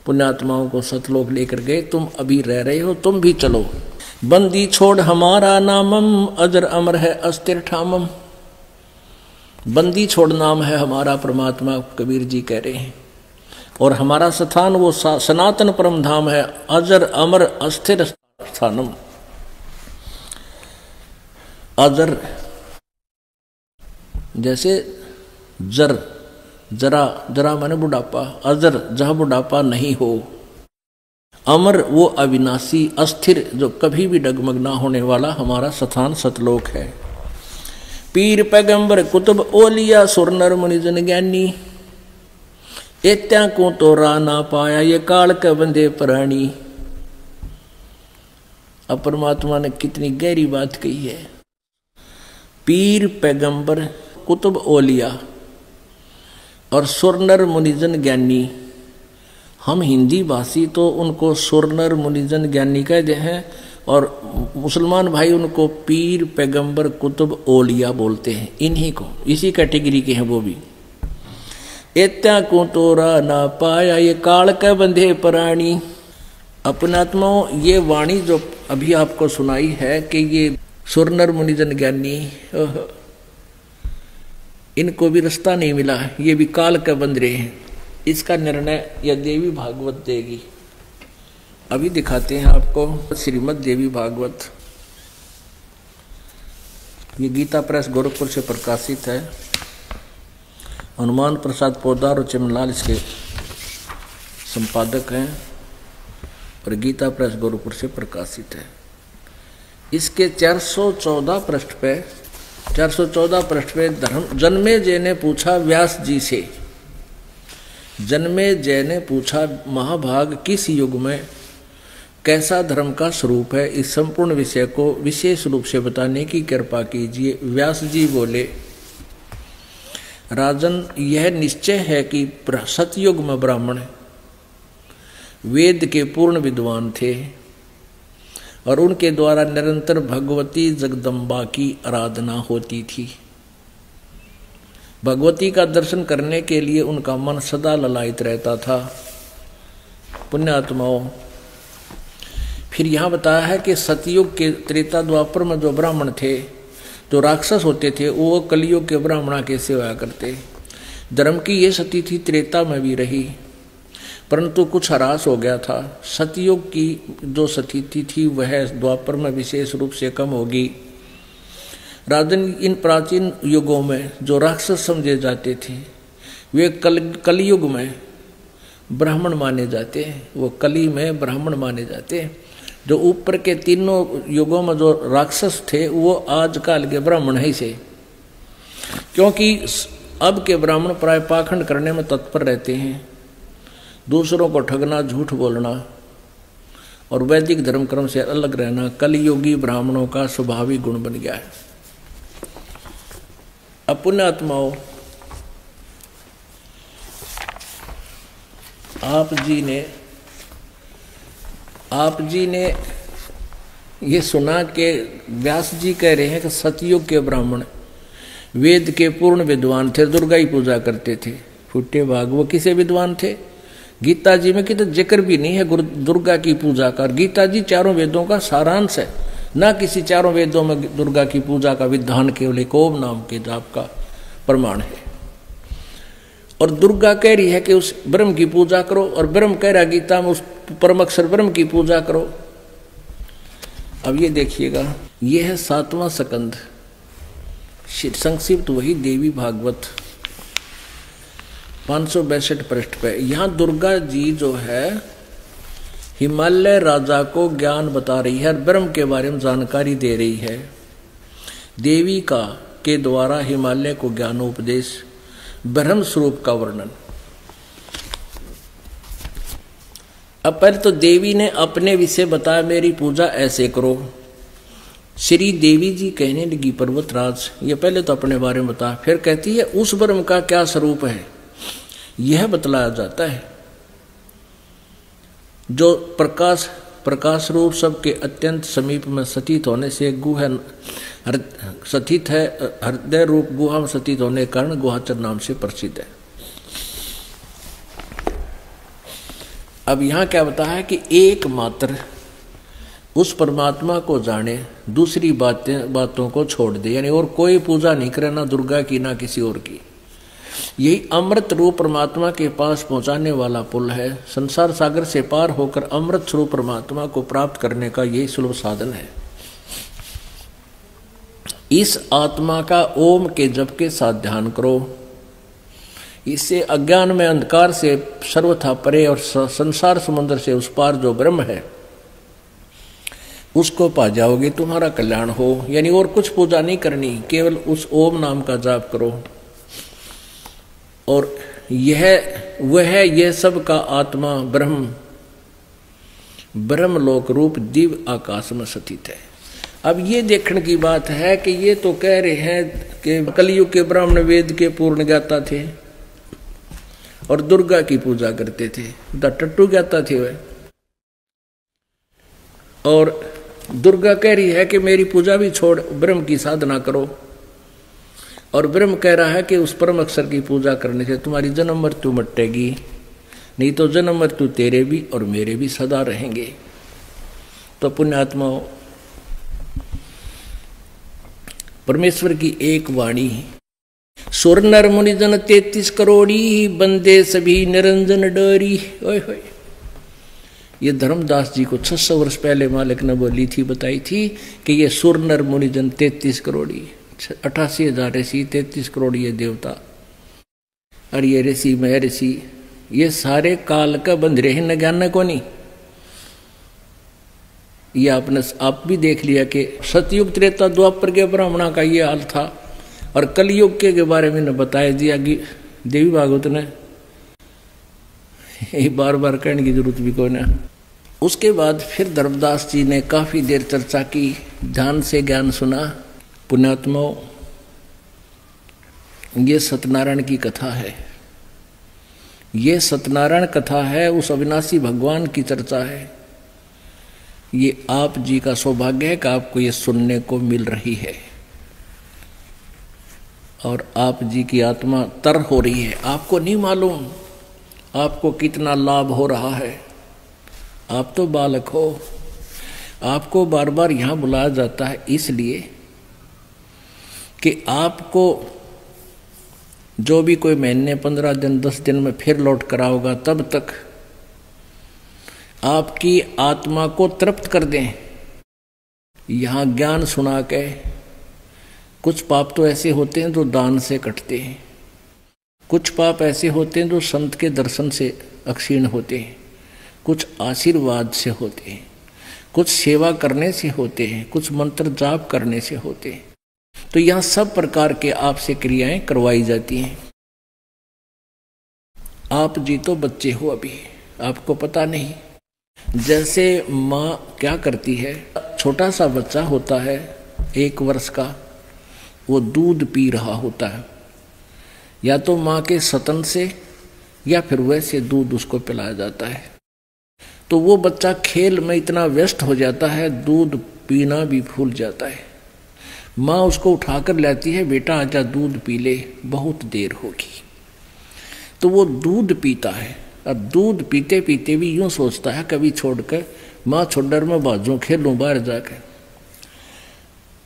पुण्यात्माओं को सतलोक लेकर गए। तुम अभी रह रहे हो, तुम भी चलो। बंदी छोड़ हमारा नामम, अजर अमर है अस्थिर ठामम। बंदी छोड़ नाम है हमारा, परमात्मा कबीर जी कह रहे हैं। और हमारा स्थान वो सनातन परम धाम है, अजर अमर अस्थिर स्थानम। अजर जैसे जर, जरा जरा माने बुढ़ापा, अजर जहां बुढ़ापा नहीं हो। अमर वो अविनाशी, अस्थिर जो कभी भी डगमग ना होने वाला हमारा स्थान सतलोक है। पीर पैगंबर कुतुब ओलिया, सुर नर मुनि जन ज्ञानी। एत्या को तो रा ना पाया, ये काल के बंदे प्राणी। अब परमात्मा ने कितनी गहरी बात कही है। पीर पैगंबर कुतुब ओलिया और सुरनर मुनिजन ज्ञानी। हम हिंदी भाषी तो उनको सुरनर मुनिजन ज्ञानी कहते हैं, और मुसलमान भाई उनको पीर पैगंबर कुतुब ओलिया बोलते हैं। इन्हीं को, इसी कैटेगरी के हैं वो भी। एत्या को तोरा ना पाया, ये काल के बंधे प्राणी। अपनात्माओं, ये वाणी जो अभी आपको सुनाई है कि ये सुरनर मुनिजन ज्ञानी, इनको भी रास्ता नहीं मिला, ये भी काल के बंध रहे हैं। इसका निर्णय यह देवी भागवत देगी। अभी दिखाते हैं आपको श्रीमद् देवी भागवत। ये गीता प्रेस गोरखपुर से प्रकाशित है। हनुमान प्रसाद पोदार और चिमनलाल इसके संपादक हैं, और गीता प्रेस गोरखपुर से प्रकाशित है। इसके 414 पृष्ठ पे जन्मे जय ने पूछा व्यास जी से। जन्मे जय ने पूछा, महाभाग किस युग में कैसा धर्म का स्वरूप है, इस संपूर्ण विषय को विशेष रूप से बताने की कृपा कीजिए। व्यास जी बोले, राजन, यह निश्चय है कि सतयुग में ब्राह्मण वेद के पूर्ण विद्वान थे, और उनके द्वारा निरंतर भगवती जगदम्बा की आराधना होती थी। भगवती का दर्शन करने के लिए उनका मन सदा ललायित रहता था। पुण्यात्माओं, फिर यहाँ बताया है कि सतयुग के त्रेता द्वापर में जो ब्राह्मण थे, जो राक्षस होते थे, वो कलयुग के ब्राह्मणा के सेवा करते। धर्म की ये सती थी, त्रेता में भी रही, परंतु कुछ ह्रास हो गया था। सतयुग की जो सती थी वह द्वापर में विशेष रूप से कम होगी। राजन, इन प्राचीन युगों में जो राक्षस समझे जाते थे, वे कलयुग में ब्राह्मण माने जाते हैं। वो कली में ब्राह्मण माने जाते हैं। जो ऊपर के तीनों युगों में जो राक्षस थे, वो आज काल के ब्राह्मण ही से, क्योंकि अब के ब्राह्मण प्राय पाखंड करने में तत्पर रहते हैं, दूसरों को ठगना, झूठ बोलना और वैदिक धर्म क्रम से अलग रहना कलयुगी ब्राह्मणों का स्वाभाविक गुण बन गया है। अब पुण्यात्माओं, आप जी ने ये सुना कि व्यास जी कह रहे हैं कि सतयुग के ब्राह्मण वेद के पूर्ण विद्वान थे, दुर्गा ही पूजा करते थे। फुटे भाग वो किसे विद्वान थे? गीता जी में कितना जिक्र भी नहीं है दुर्गा की पूजा का। गीता जी चारों वेदों का सारांश है, ना किसी चारों वेदों में दुर्गा की पूजा का विधान केवल एक ओम नाम के जाप का प्रमाण है। और दुर्गा कह रही है कि उस ब्रह्म की पूजा करो, और ब्रह्म कह रहा गीता में उस परम अक्षर ब्रह्म की पूजा करो। अब ये देखिएगा, ये है 7वां स्कंद, संक्षिप्त वही देवी भागवत 562 पृष्ठ पे। यहाँ दुर्गा जी जो है हिमालय राजा को ज्ञान बता रही है, ब्रह्म के बारे में जानकारी दे रही है। देवी का के द्वारा हिमालय को ज्ञानोपदेश, ब्रह्म स्वरूप का वर्णन। अब पहले तो देवी ने अपने विषय बताया, मेरी पूजा ऐसे करो। श्री देवी जी कहने लगी, पर्वतराज, ये पहले तो अपने बारे में बता, फिर कहती है उस ब्रह्म का क्या स्वरूप है यह बतलाया जाता है, जो प्रकाश रूप सबके अत्यंत समीप में स्थित होने से गुहा स्थित है, हृदय रूप गुहा में स्थित होने के कारण गुहाचर नाम से प्रसिद्ध है। अब यहाँ क्या बताया है कि एकमात्र उस परमात्मा को जाने, दूसरी बातों को छोड़ दे, यानी और कोई पूजा नहीं करे, ना दुर्गा की ना किसी और की। यही अमृत रूप परमात्मा के पास पहुंचाने वाला पुल है। संसार सागर से पार होकर अमृत स्वरूप परमात्मा को प्राप्त करने का यही सुलभ साधन है। इस आत्मा का ओम के जप के साथ ध्यान करो, इससे अज्ञान में अंधकार से सर्वथा परे और संसार समुद्र से उस पार जो ब्रह्म है उसको पा जाओगे, तुम्हारा कल्याण हो। यानी और कुछ पूजा नहीं करनी, केवल उस ओम नाम का जाप करो। और यह सब का आत्मा ब्रह्म लोक रूप दिव्य आकाश में स्थित है। अब ये देखने की बात है कि ये तो कह रहे हैं कि कलयुग के ब्राह्मण वेद के पूर्ण ज्ञाता थे और दुर्गा की पूजा करते थे, टट्टू ज्ञाता थे वह। और दुर्गा कह रही है कि मेरी पूजा भी छोड़, ब्रह्म की साधना करो। और ब्रह्म कह रहा है कि उस परम अक्षर की पूजा करने से तुम्हारी जन्म मृत्यु मिटेगी, नहीं तो जन्म मृत्यु तेरे भी और मेरे भी सदा रहेंगे। तो पुण्यात्माओं, परमेश्वर की एक वाणी, सुर नर मुनि जन 33 करोड़ी, बंदे सभी निरंजन डरी। ओए होए, ये धर्मदास जी को 600 वर्ष पहले मालिक ने बोली थी, बताई थी कि ये सुर नर मुनि जन 33 करोड़ी, 88,000 ऋषि, 33 करोड़ ये देवता, और ये ऋषि मह ऋषि, ये सारे काल का बंध रहे न ज्ञान को नहीं। ये आपने आप भी देख लिया कि सतयुग त्रेता द्वापर के ब्राह्मणा का ये हाल था, और कलयुग के बारे में न बताया दिया कि देवी भागवत ने, ये बार बार कहने की जरूरत भी कोई ना। उसके बाद फिर धर्मदास जी ने काफी देर चर्चा की, ध्यान से ज्ञान सुना। पुण्यात्माओं, ये सत्यनारायण की कथा है, ये सत्यनारायण कथा है, उस अविनाशी भगवान की चर्चा है। ये आप जी का सौभाग्य है कि आपको ये सुनने को मिल रही है, और आप जी की आत्मा तर हो रही है। आपको नहीं मालूम आपको कितना लाभ हो रहा है। आप तो बालक हो, आपको बार बार यहाँ बुलाया जाता है इसलिए कि आपको जो भी कोई महीने 15 दिन 10 दिन में फिर लौट करा होगा, तब तक आपकी आत्मा को तृप्त कर दें। यहाँ ज्ञान सुना के, कुछ पाप तो ऐसे होते हैं जो दान से कटते हैं, कुछ पाप ऐसे होते हैं जो संत के दर्शन से अक्षीण होते हैं, कुछ आशीर्वाद से होते हैं, कुछ सेवा करने से होते हैं, कुछ मंत्र जाप करने से होते हैं। तो यहाँ सब प्रकार के आपसे क्रियाएं करवाई जाती हैं। आप जी तो बच्चे हो अभी, आपको पता नहीं। जैसे माँ क्या करती है, छोटा सा बच्चा होता है 1 वर्ष का, वो दूध पी रहा होता है, या तो माँ के स्तन से या फिर वैसे दूध उसको पिलाया जाता है। तो वो बच्चा खेल में इतना व्यस्त हो जाता है, दूध पीना भी भूल जाता है। माँ उसको उठाकर लाती है, बेटा आजा दूध पी ले, बहुत देर होगी। तो वो दूध पीता है। अब दूध पीते पीते भी यूं सोचता है, कभी छोड़कर माँ छोड़कर मैं बाजू खेलूं बाहर जाकर।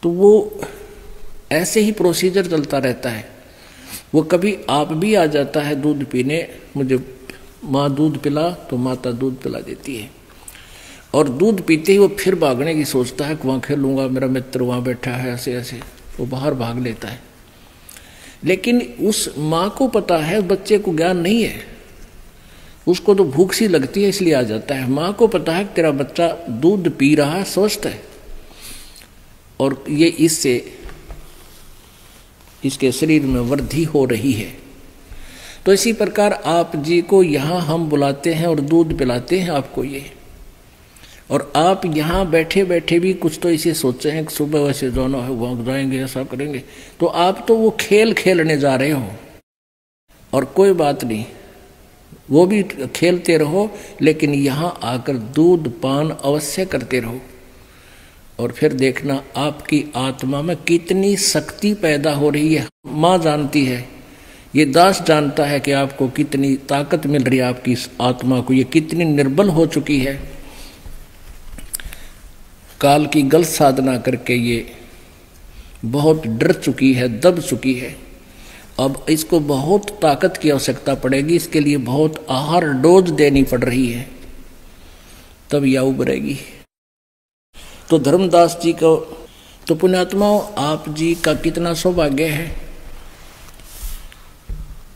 तो वो ऐसे ही प्रोसीजर चलता रहता है। वो कभी आप भी आ जाता है दूध पीने, मुझे माँ दूध पिला, तो माता दूध पिला देती है। और दूध पीते ही वो फिर भागने की सोचता है कि वहाँ खेलूंगा, मेरा मित्र वहाँ बैठा है, ऐसे ऐसे वो बाहर भाग लेता है। लेकिन उस माँ को पता है, बच्चे को ज्ञान नहीं है, उसको तो भूख सी लगती है इसलिए आ जाता है। माँ को पता है कि तेरा बच्चा दूध पी रहा है, स्वस्थ है, और ये इससे इसके शरीर में वृद्धि हो रही है। तो इसी प्रकार आप जी को यहाँ हम बुलाते हैं और दूध पिलाते हैं आपको ये। और आप यहाँ बैठे बैठे भी कुछ तो इसे सोचे हैं कि सुबह वैसे जाना है, वहाँ जाएंगे, ऐसा करेंगे। तो आप तो वो खेल खेलने जा रहे हो, और कोई बात नहीं, वो भी खेलते रहो, लेकिन यहाँ आकर दूध पान अवश्य करते रहो। और फिर देखना आपकी आत्मा में कितनी शक्ति पैदा हो रही है। माँ जानती है, ये दास जानता है कि आपको कितनी ताकत मिल रही है, आपकी आत्मा को ये कितनी निर्बल हो चुकी है। काल की गलत साधना करके ये बहुत डर चुकी है, दब चुकी है। अब इसको बहुत ताकत की आवश्यकता पड़ेगी, इसके लिए बहुत आहार डोज देनी पड़ रही है, तब यह उभरेगी। तो धर्मदास जी को, तो पुण्यात्माओं आप जी का कितना सौभाग्य है।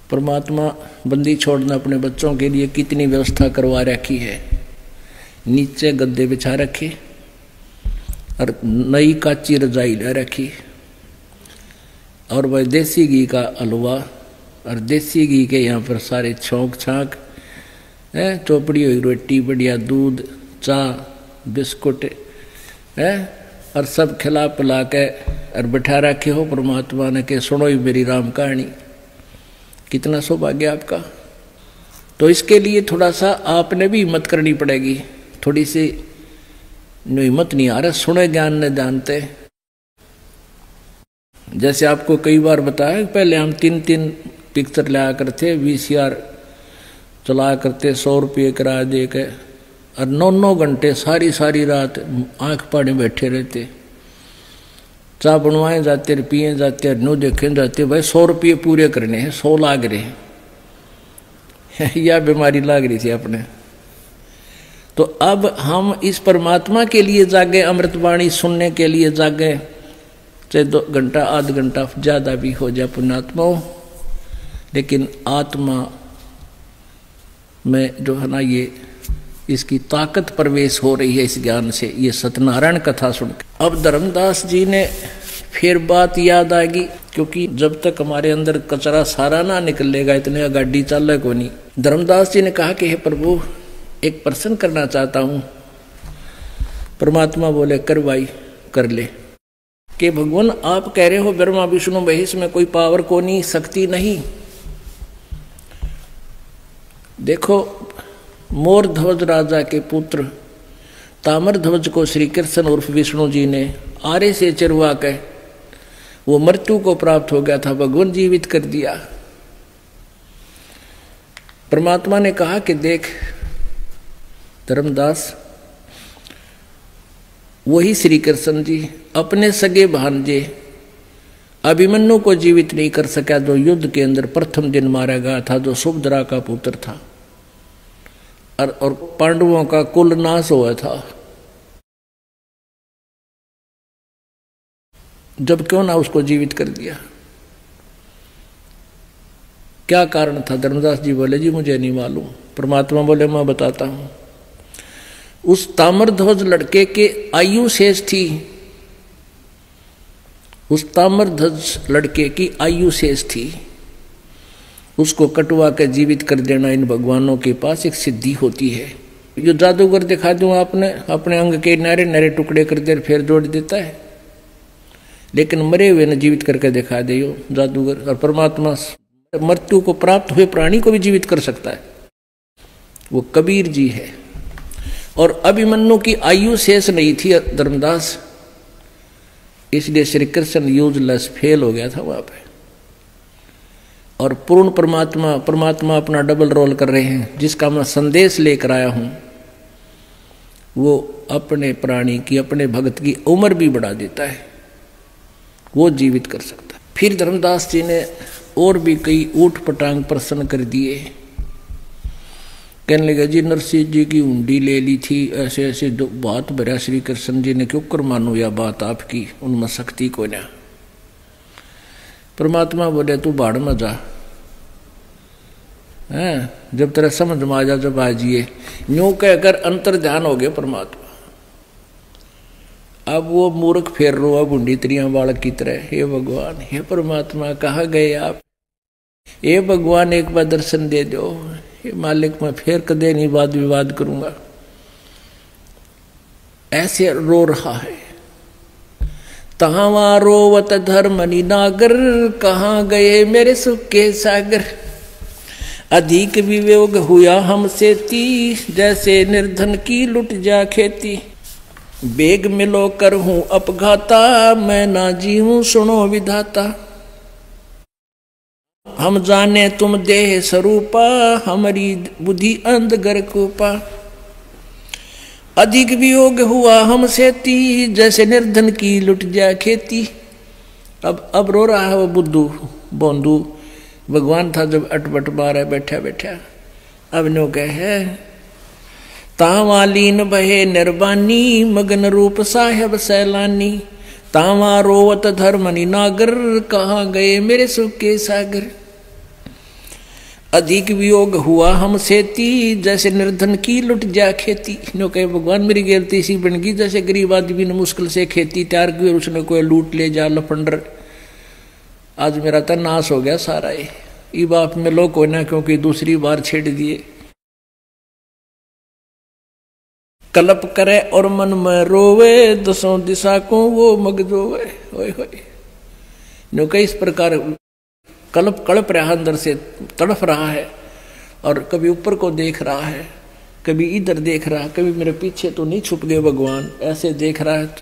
परमात्मा बंदी छोड़ना अपने बच्चों के लिए कितनी व्यवस्था करवा रखी है। नीचे गद्दे बिछा रखे और नई काची रजाई ले रखी, और वह देसी घी का हलवा, और देसी घी के यहाँ पर सारे छौंक छाँक है, चौपड़ी हुई रोटी, बढ़िया दूध, चाय, बिस्कुट है, और सब खिला पिला के और बैठा रखे हो परमात्मा ने के सुनो ही मेरी राम कहानी। कितना सौभाग्य आपका। तो इसके लिए थोड़ा सा आपने भी हिम्मत करनी पड़ेगी, थोड़ी सी हिम्मत नहीं आ रहा, सुने ज्ञान न जानते। जैसे आपको कई बार बताया, पहले हम 3 पिक्चर लाया करते, VCR चलाया करते, 100 रुपये किराया दे के, और 9 घंटे सारी रात आंख पाड़े बैठे रहते, चाय बनवाए जाते, पिए जाते, नो देखे जाते। भाई 100 रुपये पूरे करने हैं, 100 लाग रहे हैं या बीमारी लाग रही थी अपने। तो अब हम इस परमात्मा के लिए जागे, अमृतवाणी सुनने के लिए जागे, चाहे 2 घंटा आधा घंटा ज़्यादा भी हो जाए पुण्यात्माओं, लेकिन आत्मा में जो है ना, ये इसकी ताकत प्रवेश हो रही है इस ज्ञान से, ये सत्यनारायण कथा सुनकर। अब धर्मदास जी ने फिर बात याद आएगी, क्योंकि जब तक हमारे अंदर कचरा सारा ना निकलेगा, इतने गाड़ी चल को नहीं। धर्मदास जी ने कहा कि हे प्रभु, एक प्रश्न करना चाहता हूं। परमात्मा बोले कर भाई, कर ले। कि भगवान आप कह रहे हो ब्रह्मा विष्णु महेश में कोई पावर को नहीं, शक्ति नहीं। देखो, मोर ध्वज राजा के पुत्र ताम्र ध्वज को श्री कृष्ण उर्फ विष्णु जी ने आरे से चिरवा के वो मृत्यु को प्राप्त हो गया था, भगवान जीवित कर दिया। परमात्मा ने कहा कि देख धर्मदास, वही श्री कृष्ण जी अपने सगे भांजे अभिमन्यु को जीवित नहीं कर सका, जो युद्ध के अंदर प्रथम दिन मारा गया था, जो सुभद्रा का पुत्र था, और पांडवों का कुल नाश हुआ था। जब क्यों ना उसको जीवित कर दिया, क्या कारण था? धर्मदास जी बोले जी मुझे नहीं मालूम। परमात्मा बोले मैं बताता हूं। उस ताम्रध्वज लड़के के आयु शेष थी, उस ताम्रध्वज लड़के की आयु शेष थी, उसको कटवा के जीवित कर देना इन भगवानों के पास एक सिद्धि होती है। जो जादूगर दिखा दूँ आपने अपने अंग के नारे नारे टुकड़े कर दे फिर जोड़ देता है, लेकिन मरे हुए ने जीवित करके दिखा दे यो जादूगर। और परमात्मा मृत्यु को प्राप्त हुए प्राणी को भी जीवित कर सकता है, वो कबीर जी है। और अभिमन्यु की आयु शेष नहीं थी धर्मदास, इसलिए श्री कृष्ण यूजलेस फेल हो गया था वहां पे। और पूर्ण परमात्मा अपना डबल रोल कर रहे हैं। जिसका मैं संदेश लेकर आया हूं वो अपने प्राणी की, अपने भक्त की उम्र भी बढ़ा देता है, वो जीवित कर सकता है। फिर धर्मदास जी ने और भी कई ऊट पटांग प्रश्न कर दिए। कहने लगे जी नरसिंह जी की हुंडी ले ली थी, ऐसे ऐसे बात भरा श्री कृष्ण जी ने क्यों कर मानो या बात आपकी, उनमें शक्ति को ना। परमात्मा बोले तू भाड़ में जा, जब तेरा समझ में आ जा जब आ जाइए। यूं कहकर अंतर ध्यान हो गए परमात्मा। अब वो मूर्ख फेर रो अब हुंडी त्रियां बालक की तरह। हे भगवान, हे परमात्मा, कहाँ गए आप? हे भगवान एक बार दर्शन दे दो। हे मालिक, मैं फिर कदे नहीं वाद विवाद करूंगा। ऐसे रो रहा है। तहां रोवत धर्मनि नागर, कहाँ गए मेरे सुख के सागर। अधिक वियोग हुआ हमसे ती, जैसे निर्धन की लुट जा खेती। बेग मिलो कर हूं अपघाता, मैं ना जीऊं सुनो विधाता। हम जाने तुम देह स्वरूपा, हमारी बुद्धि अंध गर्कूपा। अधिक वियोग हुआ हमसे ती, जैसे निर्धन की लुट जा खेती। अब रो रहा है वो बुद्धू बोंदू। भगवान था जब अटपट मारे बैठा बैठा। अब नो कहे तावा लीन बहे निर्वाणी, मगन रूप साहेब सैलानी। तावा रोवत धर्मनि नागर, कहाँ गए मेरे सुख के सागर। अधिक वियोग हुआ हमसे ती, जैसे निर्धन की लुट जा खेती। नो कहे भगवान मेरी गलती सी बन गई, जैसे गरीब आदमी ने मुश्किल से खेती तैयार की और उसने कोई लूट ले जा लफंडर। आज मेरा तो नाश हो गया सारा। ये बाप में लो कोई ना, क्योंकि दूसरी बार छेड़ दिए। कल्प करे और मन में रोवे, दसों दिशा को वो मगजोवे। होए होए नो कई इस प्रकार कल्प रहा, अंदर से तड़फ रहा है। और कभी ऊपर को देख रहा है, कभी इधर देख रहा है, कभी मेरे पीछे तो नहीं छुप गए भगवान, ऐसे देख रहा है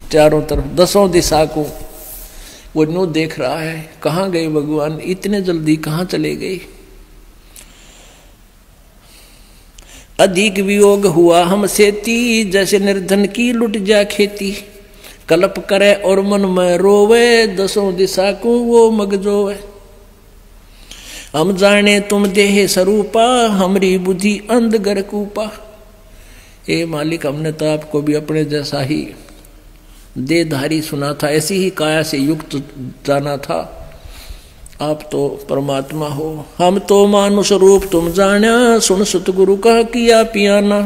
चारों तरफ दसों दिशा को वो नो देख रहा है। कहाँ गए भगवान, इतने जल्दी कहाँ चले गए। अधिक वियोग हुआ हमसे ती, जैसे निर्धन की लुट जा खेती। कल्प करे और मन में रोवे, दसों दिशा को वो मगजोवे। हम जाने तुम देह स्वरूपा, हमारी बुद्धि अंध गर्कूपा। ए मालिक, हमने तो आपको भी अपने जैसा ही देहधारी सुना था, ऐसी ही काया से युक्त जाना था। आप तो परमात्मा हो, हम तो मानुष रूप तुम जाना। सुन सतगुरु का किया पियाना।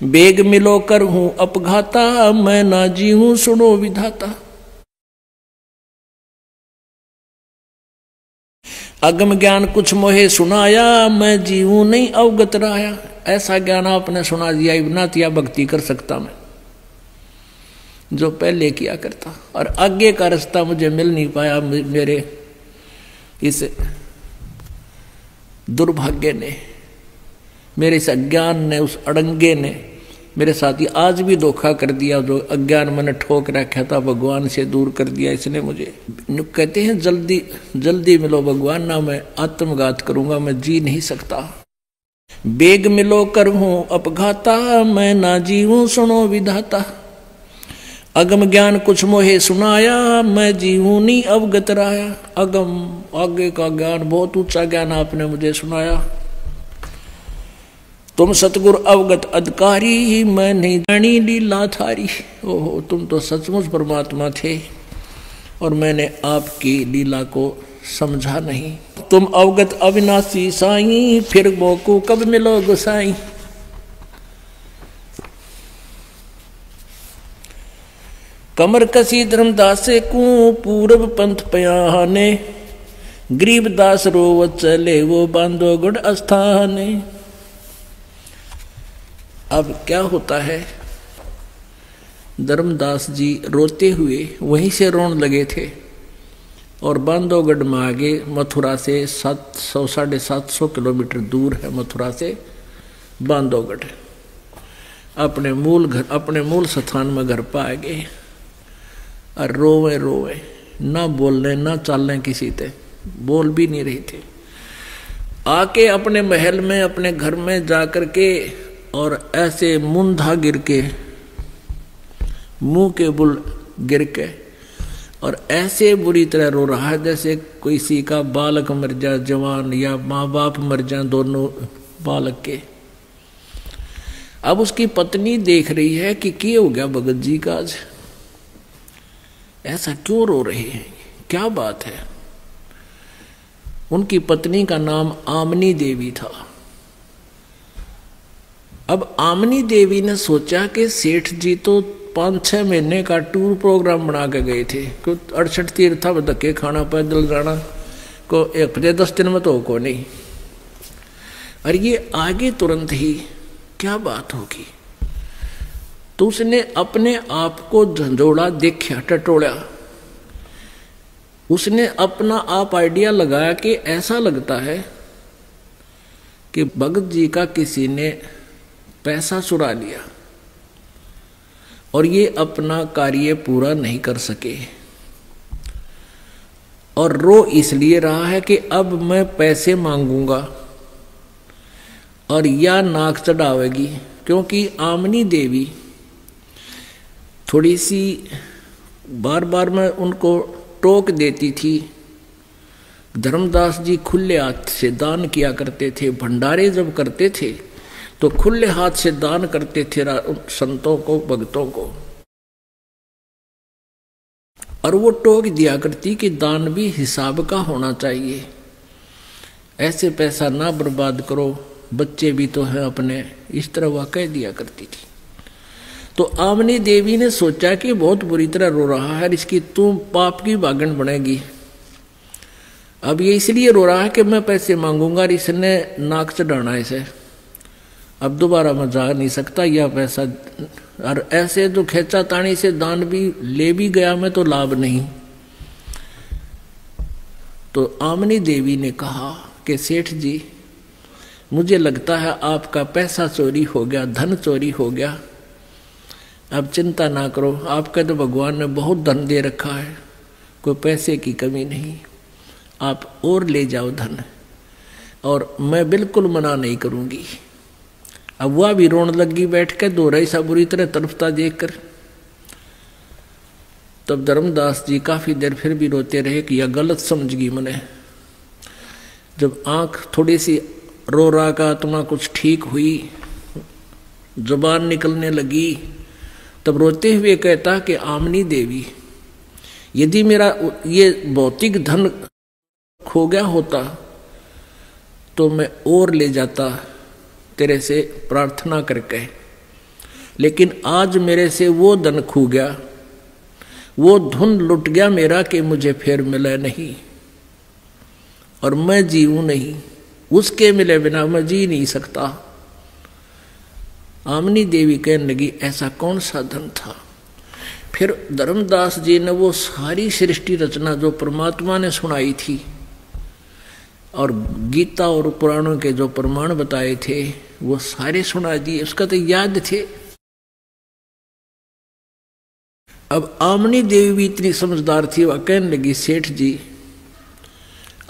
बेग मिलो कर हूं अपघाता, मैं ना जीऊं सुनो विधाता। अगम ज्ञान कुछ मोहे सुनाया, मैं जीऊं नहीं अवगत राया। ऐसा ज्ञान आपने सुना दिया, इतना तिया भक्ति कर सकता मैं जो पहले किया करता। और आगे का रास्ता मुझे मिल नहीं पाया। मेरे इस दुर्भाग्य ने, मेरे इस अज्ञान ने, उस अड़ंगे ने मेरे साथ ही आज भी धोखा कर दिया। जो अज्ञान मैंने ठोक रखा था, भगवान से दूर कर दिया इसने मुझे। कहते हैं जल्दी जल्दी मिलो भगवान, ना मैं आत्मघात करूंगा, मैं जी नहीं सकता। बेग मिलो कर हूं अपघाता, मैं ना जीऊं सुनो विधाता। अगम ज्ञान कुछ मोहे सुनाया, मैं जीऊं नहीं अवगत राया। अगम आगे का ज्ञान, बहुत ऊंचा ज्ञान आपने मुझे सुनाया। तुम सतगुरु अवगत अधिकारी, मैं नहीं जानी लीला थारी। ओहो, तुम तो सचमुच परमात्मा थे और मैंने आपकी लीला को समझा नहीं। तुम अवगत अविनाशी साईं, फिर मोको कब मिलो गोसाई। कमर कसी धर्मदास को, पूरब पंथ पयाने। गरीबदास रोवत चले वो बांधोगढ़ स्थान। अब क्या होता है, धर्मदास जी रोते हुए वहीं से रोने लगे थे और बांधोगढ़ में आगे मथुरा से 700-750 किलोमीटर दूर है मथुरा से बांधोगढ़। अपने मूल स्थान में घर पर आ गए और रोवे रोवे, ना बोलने ना चलने किसी ते, बोल भी नहीं रहे थे। आके अपने महल में अपने घर में जाकर के और ऐसे मुंधा गिर के, मुंह के बुल गिर के और ऐसे बुरी तरह रो रहा है जैसे किसी का बालक मर जाए, जवान या माँ बाप मर जाए दोनों बालक के। अब उसकी पत्नी देख रही है कि क्या हो गया भगत जी का, आज ऐसा क्यों रो रहे हैं, क्या बात है। उनकी पत्नी का नाम आमनी देवी था। अब आमनी देवी ने सोचा कि सेठ जी तो 5-6 महीने का टूर प्रोग्राम बना के गए थे, क्यों 68 तीर्थ में धक्के खाना, पैदल जाना को 1 हफ्ते 10 दिन में तो को नहीं, और ये आगे तुरंत ही क्या बात होगी। तो उसने अपने आप को झंझोड़ा, देखा, टटोला। उसने अपना आप आइडिया लगाया कि ऐसा लगता है कि भगत जी का किसी ने पैसा चुरा लिया और ये अपना कार्य पूरा नहीं कर सके, और रो इसलिए रहा है कि अब मैं पैसे मांगूंगा और या नाक चढ़ावेगी, क्योंकि आमनी देवी थोड़ी सी बार बार मैं उनको टोक देती थी। धर्मदास जी खुले हाथ से दान किया करते थे, भंडारे जब करते थे तो खुले हाथ से दान करते थे संतों को, भक्तों को, और वो टोक दिया करती कि दान भी हिसाब का होना चाहिए, ऐसे पैसा ना बर्बाद करो, बच्चे भी तो हैं अपने, इस तरह वह कह दिया करती थी। तो आमनी देवी ने सोचा कि बहुत बुरी तरह रो रहा है, इसकी तुम पाप की बागन बनेगी। अब ये इसलिए रो रहा है कि मैं पैसे मांगूंगा और इसने नाक चढ़ाना इसे, अब दोबारा मैं जा नहीं सकता यह पैसा, और ऐसे तो खेचा तानी से दान भी ले भी गया मैं तो लाभ नहीं। तो आमनी देवी ने कहा कि सेठ जी, मुझे लगता है आपका पैसा चोरी हो गया, धन चोरी हो गया, अब चिंता ना करो, आपका तो भगवान ने बहुत धन दे रखा है, कोई पैसे की कमी नहीं, आप और ले जाओ धन, और मैं बिल्कुल मना नहीं करूंगी। अब वह भी रोने लगी बैठ के, दो रही सा बुरी तरह तड़पता देखकर। तब धर्मदास जी काफी देर फिर भी रोते रहे कि यह गलत समझ गई मैंने। जब आंख थोड़ी सी रो रहा का आत्मा कुछ ठीक हुई, जुबान निकलने लगी, तब रोते हुए कहता कि आमनी देवी, यदि मेरा ये भौतिक धन खो गया होता तो मैं और ले जाता तेरे से प्रार्थना करके, लेकिन आज मेरे से वो धन खो गया, वो धन लुट गया मेरा कि मुझे फिर मिला नहीं, और मैं जीऊं नहीं, उसके मिले बिना मैं जी नहीं सकता। आमनी देवी कहने लगी, ऐसा कौन सा धन था। फिर धर्मदास जी ने वो सारी सृष्टि रचना जो परमात्मा ने सुनाई थी और गीता और पुराणों के जो प्रमाण बताए थे वो सारे सुना दिए, उसका तो याद थे। अब आमनी देवी भी इतनी समझदार थी, वह कहने लगी, सेठ जी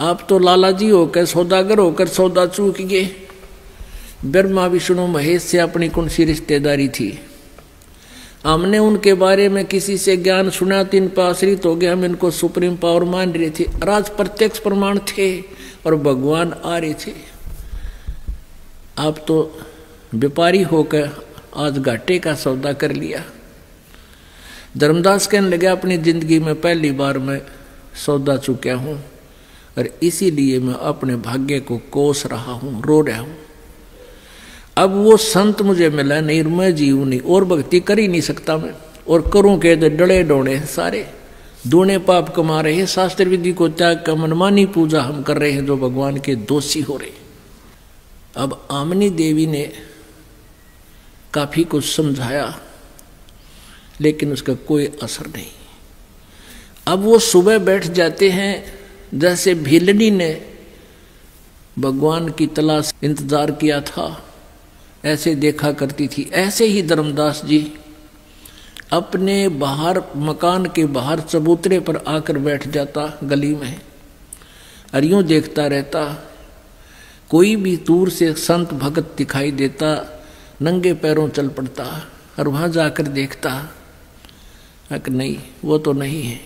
आप तो लाला जी होकर, सौदागर होकर सौदा चूक गए। ब्रह्मा विष्णु महेश से अपनी कौन सी रिश्तेदारी थी, हमने उनके बारे में किसी से ज्ञान सुना तो इन पर आश्रित हो गए, हम इनको सुप्रीम पावर मान रहे थे, राज प्रत्यक्ष प्रमाण थे और भगवान आ रहे थे। आप तो व्यापारी होकर आज घाटे का सौदा कर लिया। धर्मदास कहने लगे, अपनी जिंदगी में पहली बार मैं सौदा चुका हूं और इसीलिए मैं अपने भाग्य को कोस रहा हूं, रो रहा हूं। अब वो संत मुझे मिला नहीं, मैं जीव नहीं और भक्ति कर ही नहीं सकता मैं, और करूं के तो डले डोड़े सारे दूने पाप कमा रहे हैं, शास्त्र विधि को त्याग कर मनमानी पूजा हम कर रहे हैं, जो भगवान के दोषी हो रहे। अब आमनी देवी ने काफी कुछ समझाया, लेकिन उसका कोई असर नहीं। अब वो सुबह बैठ जाते हैं, जैसे भीलनी ने भगवान की तलाश इंतजार किया था, ऐसे देखा करती थी। ऐसे ही धर्मदास जी अपने बाहर, मकान के बाहर चबूतरे पर आकर बैठ जाता गली में, और यूं देखता रहता। कोई भी दूर से संत भगत दिखाई देता, नंगे पैरों चल पड़ता, और वहां जाकर देखता कि नहीं, वो तो नहीं है।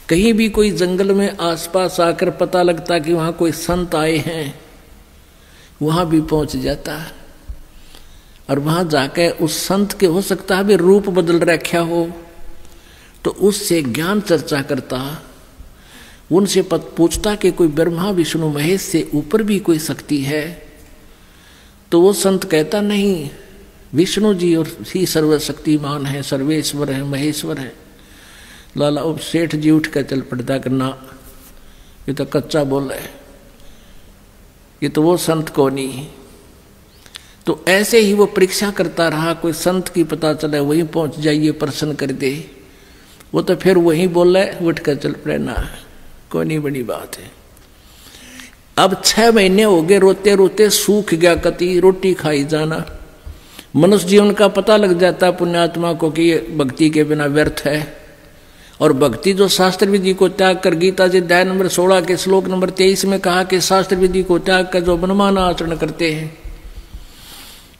कहीं भी कोई जंगल में आसपास आकर पता लगता कि वहां कोई संत आए हैं, वहां भी पहुंच जाता, और वहां जाकर उस संत के हो सकता है भी रूप बदल रखा हो, तो उससे ज्ञान चर्चा करता, उनसे पूछता कि कोई ब्रह्मा विष्णु महेश से ऊपर भी कोई शक्ति है। तो वो संत कहता नहीं, विष्णु जी और ही सर्वशक्तिमान है, सर्वेश्वर है, महेश्वर है। लाला अब सेठ जी उठ कर चल पड़ता कि ना, ये तो कच्चा बोल है, ये तो वो संत को नहीं। तो ऐसे ही वो परीक्षा करता रहा, कोई संत की पता चले वहीं पहुंच जाइए, प्रश्न कर दे, वो तो फिर वहीं बोल रहे, उठ कर चल पड़े, ना कोई नहीं, बड़ी बात है। अब 6 महीने हो गए, रोते रोते सूख गया कति, रोटी खाई जाना। मनुष्य जीवन का पता लग जाता पुण्यात्मा को कि ये भक्ति के बिना व्यर्थ है। और भक्ति जो शास्त्र विधि को त्याग कर, गीता जी अध्याय नंबर 16 के श्लोक नंबर 23 में कहा कि शास्त्र विधि को त्याग कर जो मनमाना आचरण करते हैं,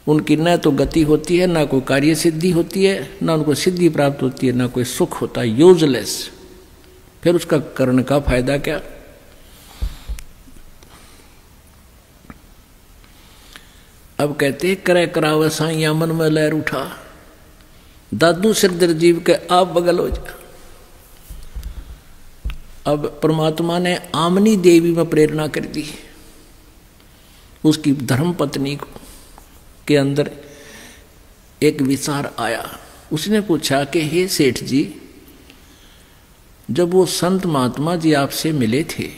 उनकी न तो गति होती है, ना कोई कार्य सिद्धि होती है, ना उनको सिद्धि प्राप्त होती है, ना कोई सुख होता है, यूजलेस। फिर उसका करने का फायदा क्या। अब कहते करे करावे साइया मन में लहर उठा, दादू सिरदर जीव के आप बगल हो जा। अब परमात्मा ने आमनी देवी में प्रेरणा कर दी, उसकी धर्म पत्नी को के अंदर एक विचार आया। उसने पूछा कि हे सेठ जी, जब वो संत महात्मा जी आपसे मिले थे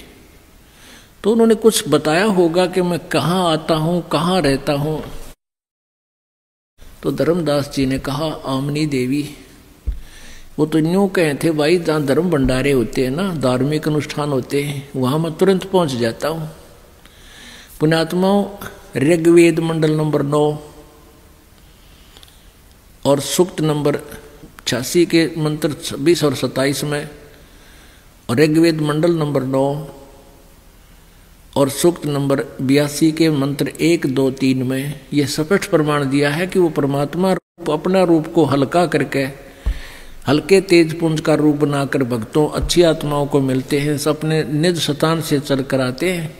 तो उन्होंने कुछ बताया होगा कि मैं कहाँ आता हूँ, कहाँ रहता हूँ। तो धर्मदास जी ने कहा, आमनी देवी, वो तो यूँ कहे थे भाई, जहाँ धर्म भंडारे होते हैं ना, धार्मिक अनुष्ठान होते हैं, वहाँ मैं तुरंत पहुँच जाता हूँ। पुण्यात्माओं, ऋग्वेद मंडल नंबर 9 और सूक्त नंबर 86 के मंत्र 26 और 27 में, और ऋग्वेद मंडल नंबर 9 और सूक्त नंबर 82 के मंत्र 1, 2, 3 में यह स्पष्ट प्रमाण दिया है कि वो परमात्मा अपना रूप को हल्का करके, हल्के तेज पुंज का रूप बनाकर भक्तों, अच्छी आत्माओं को मिलते हैं, अपने निज शतान से चल कर आते हैं,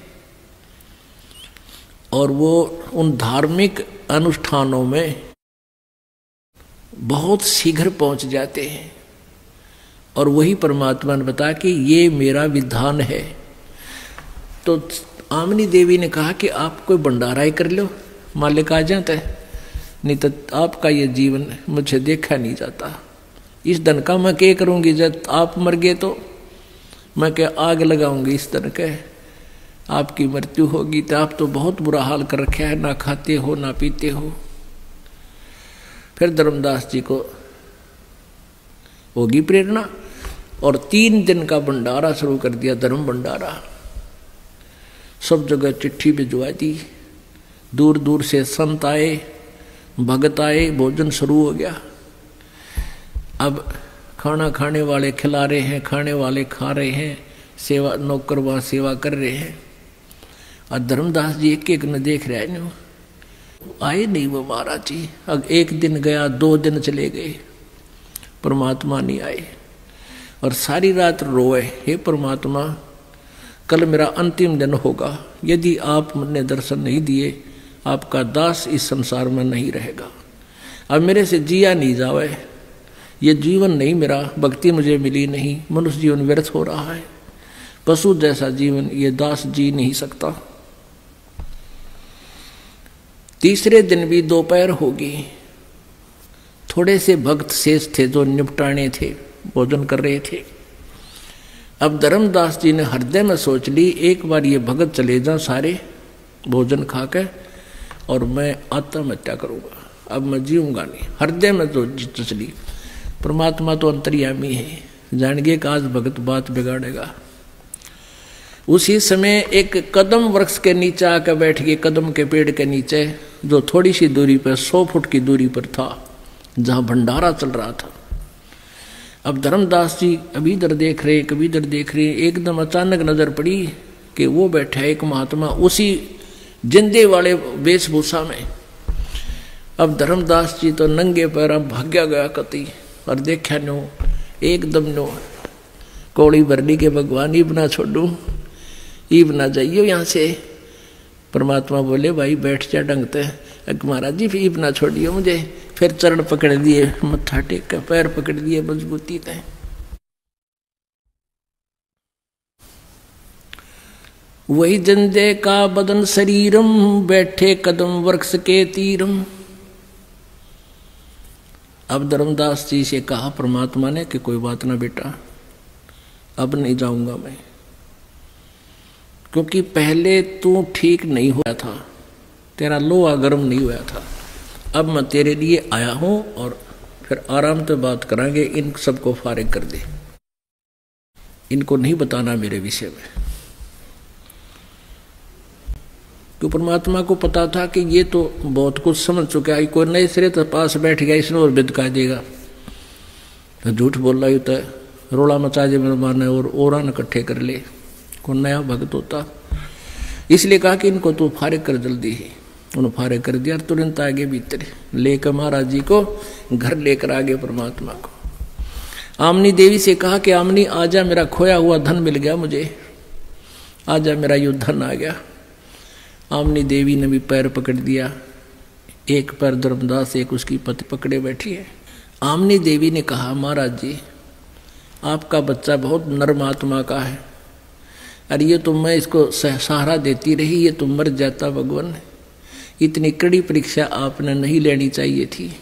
और वो उन धार्मिक अनुष्ठानों में बहुत शीघ्र पहुंच जाते हैं। और वही परमात्मा ने बताया कि ये मेरा विधान है। तो आमनी देवी ने कहा कि आप कोई भंडारा ही कर लो, मालिक आ जाता है, नहीं तो आपका ये जीवन मुझे देखा नहीं जाता। इस धन का मैं क्या करूंगी, जब आप मर गए तो मैं क्या आग लगाऊंगी इस धन के, आपकी मृत्यु होगी तो आप तो बहुत बुरा हाल कर रखा है, ना खाते हो ना पीते हो। फिर धर्मदास जी को होगी प्रेरणा, और 3 दिन का भंडारा शुरू कर दिया, धर्म भंडारा। सब जगह चिट्ठी भिजवा दी, दूर दूर से संत आए, भगत आए, भोजन शुरू हो गया। अब खाना खाने वाले खिला रहे हैं, खाने वाले खा रहे हैं, सेवा नौकर वहाँ सेवा कर रहे हैं। और धर्मदास जी एक एक न देख रहे हैं, आए नहीं वो महाराज जी। अब 1 दिन गया, 2 दिन चले गए, परमात्मा नहीं आए। और सारी रात रोए, हे परमात्मा, कल मेरा अंतिम दिन होगा, यदि आप मुझे दर्शन नहीं दिए, आपका दास इस संसार में नहीं रहेगा। अब मेरे से जिया नहीं जावे, ये जीवन नहीं मेरा, भक्ति मुझे मिली नहीं, मनुष्य जीवन व्यर्थ हो रहा है, पशु जैसा जीवन ये दास जी नहीं सकता। तीसरे दिन भी दोपहर होगी, थोड़े से भक्त शेष थे जो निपटाने थे, भोजन कर रहे थे। अब धर्मदास जी ने हृदय में सोच ली, एक बार ये भगत चले जाओ सारे भोजन खा के, और मैं आत्महत्या करूंगा, अब मैं जीऊंगा नहीं। हृदय में तो सोच ली। परमात्मा तो अंतर्यामी है, जानेंगे कि आज भगत बात बिगाड़ेगा। उसी समय एक कदम वृक्ष के नीचे आकर बैठ गए, कदम के पेड़ के नीचे, जो थोड़ी सी दूरी पर 100 फुट की दूरी पर था, जहां भंडारा चल रहा था। अब धर्मदास जी अभी इधर देख रहे, कभी इधर देख रहे, एकदम अचानक नजर पड़ी कि वो बैठा है एक महात्मा उसी जिंदे वाले वेशभूषा में। अब धर्मदास जी तो नंगे पैर अब भाग्या गया कति, और देखा नो एकदम नो कौड़ी भरनी के भगवान ईब ना छोड़ू, ईब ना जाइयो यहाँ से। परमात्मा बोले भाई बैठ जा ढंगते, महाराज जी ईब ना छोड़ियो मुझे। फिर चरण पकड़ दिए, मत्था टेक कर पैर पकड़ दिए मजबूती तय। वही जंदे का बदन शरीरम, बैठे कदम वृक्ष के तीरम। अब धर्मदास जी से कहा परमात्मा ने कि कोई बात ना बेटा, अब नहीं जाऊंगा मैं, क्योंकि पहले तू ठीक नहीं हुआ था, तेरा लोहा गर्म नहीं हुआ था। अब मैं तेरे लिए आया हूं और फिर आराम से बात करांगे। इन सबको फारिग कर दे, इनको नहीं बताना मेरे विषय में। तो परमात्मा को पता था कि ये तो बहुत कुछ समझ चुका है, कोई नए सिरे तो पास बैठ गया, इसने और बिदका देगा, तो झूठ बोल रहा होता है, रोड़ा मचा दे मेहमान और न इकट्ठे कर ले, कोई नया भक्त होता। इसलिए कहा कि इनको तो फारिग कर जल्दी ही। उन्होंने फारिग कर दिया, तुरंत आगे भीतर लेकर महाराज जी को घर लेकर आगे परमात्मा को। आमनी देवी से कहा कि आमनी आजा, मेरा खोया हुआ धन मिल गया मुझे, आजा मेरा यो धन आ गया। आमनी देवी ने भी पैर पकड़ दिया, एक पैर धर्मदास, एक उसकी पति पकड़े बैठी है। आमनी देवी ने कहा महाराज जी आपका बच्चा बहुत नर्म आत्मा का है, अरे ये तो मैं इसको सहारा देती रही, ये तो मर जाता भगवान। इतनी कड़ी परीक्षा आपने नहीं लेनी चाहिए थी,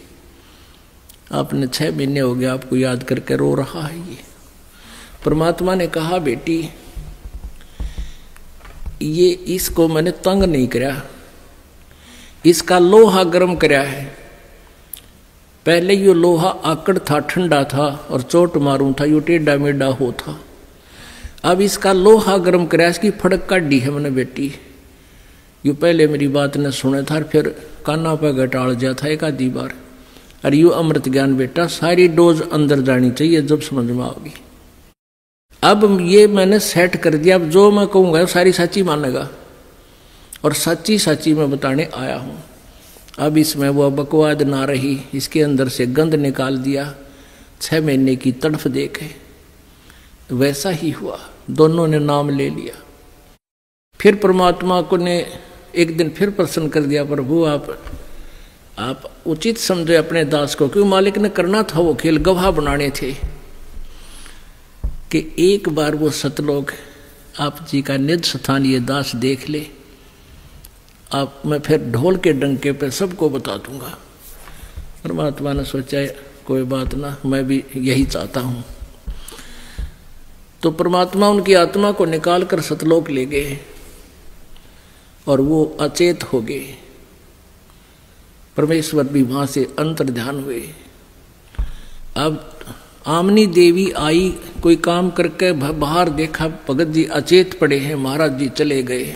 आपने 6 महीने हो गए आपको याद करके रो रहा है ये। परमात्मा ने कहा बेटी ये इसको मैंने तंग नहीं कराया, इसका लोहा गर्म कराया है। पहले यो लोहा आकड़ था, ठंडा था और चोट मारूं था, यो टेढ़ा मेढ़ा हो था। अब इसका लोहा गर्म कराया, इसकी फड़क काटी है मैंने बेटी। यो पहले मेरी बात ने सुना था, फिर काना पर घटाड़ दिया था एक आधी बार। अरे यो अमृत ज्ञान बेटा सारी डोज अंदर जानी चाहिए, जब समझ में आओगी। अब ये मैंने सेट कर दिया, अब जो मैं कहूँगा सारी सच्ची मानेगा, और सच्ची सच्ची मैं बताने आया हूँ। अब इसमें वो बकवाद ना रही, इसके अंदर से गंध निकाल दिया। 6 महीने की तड़फ देखे, वैसा ही हुआ, दोनों ने नाम ले लिया। फिर परमात्मा को ने एक दिन फिर प्रसन्न कर दिया, प्रभु आप उचित समझे अपने दास को, क्योंकि मालिक ने करना था वो खेल, गवाह बनाने थे कि एक बार वो सतलोक आप जी का निज स्थान ये दास देख ले, आप मैं फिर ढोल के डंके पे सबको बता दूंगा। परमात्मा ने सोचा कोई बात ना, मैं भी यही चाहता हूँ। तो परमात्मा उनकी आत्मा को निकाल कर सतलोक ले गए और वो अचेत हो गए। परमेश्वर भी वहां से अंतर ध्यान हुए। अब आमनी देवी आई, कोई काम करके बाहर देखा भगत जी अचेत पड़े हैं, महाराज जी चले गए।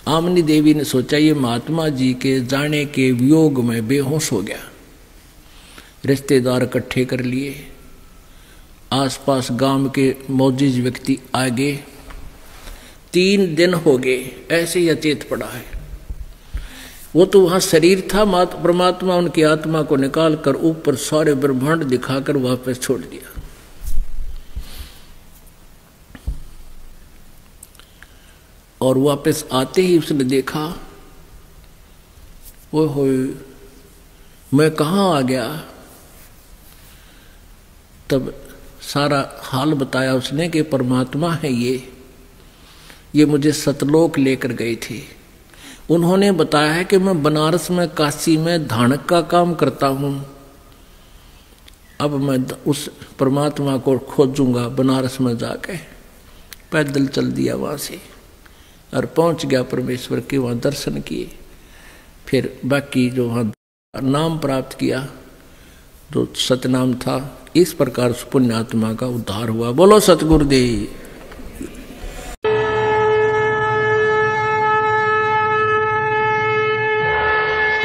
आमनी देवी ने सोचा ये महात्मा जी के जाने के वियोग में बेहोश हो गया। रिश्तेदार इकट्ठे कर लिए, आसपास गांव के मौजूद व्यक्ति आ गए। 3 दिन हो गए ऐसे ही अचेत पड़ा है। वो तो वहां शरीर था, परमात्मा उनकी आत्मा को निकाल कर ऊपर सारे ब्रह्मांड दिखाकर वापस छोड़ दिया। और वापस आते ही उसने देखा, वो हो मैं कहाँ आ गया। तब सारा हाल बताया उसने कि परमात्मा है ये मुझे सतलोक लेकर गए थे। उन्होंने बताया है कि मैं बनारस में काशी में धानक का काम करता हूँ, अब मैं उस परमात्मा को खोजूंगा बनारस में जाके। पैदल चल दिया वहाँ से और पहुँच गया परमेश्वर के वहाँ दर्शन किए। फिर बाकी जो वहाँ नाम प्राप्त किया जो सतनाम था। इस प्रकार उस पुण्यात्मा का उद्धार हुआ। बोलो सतगुरुदेव।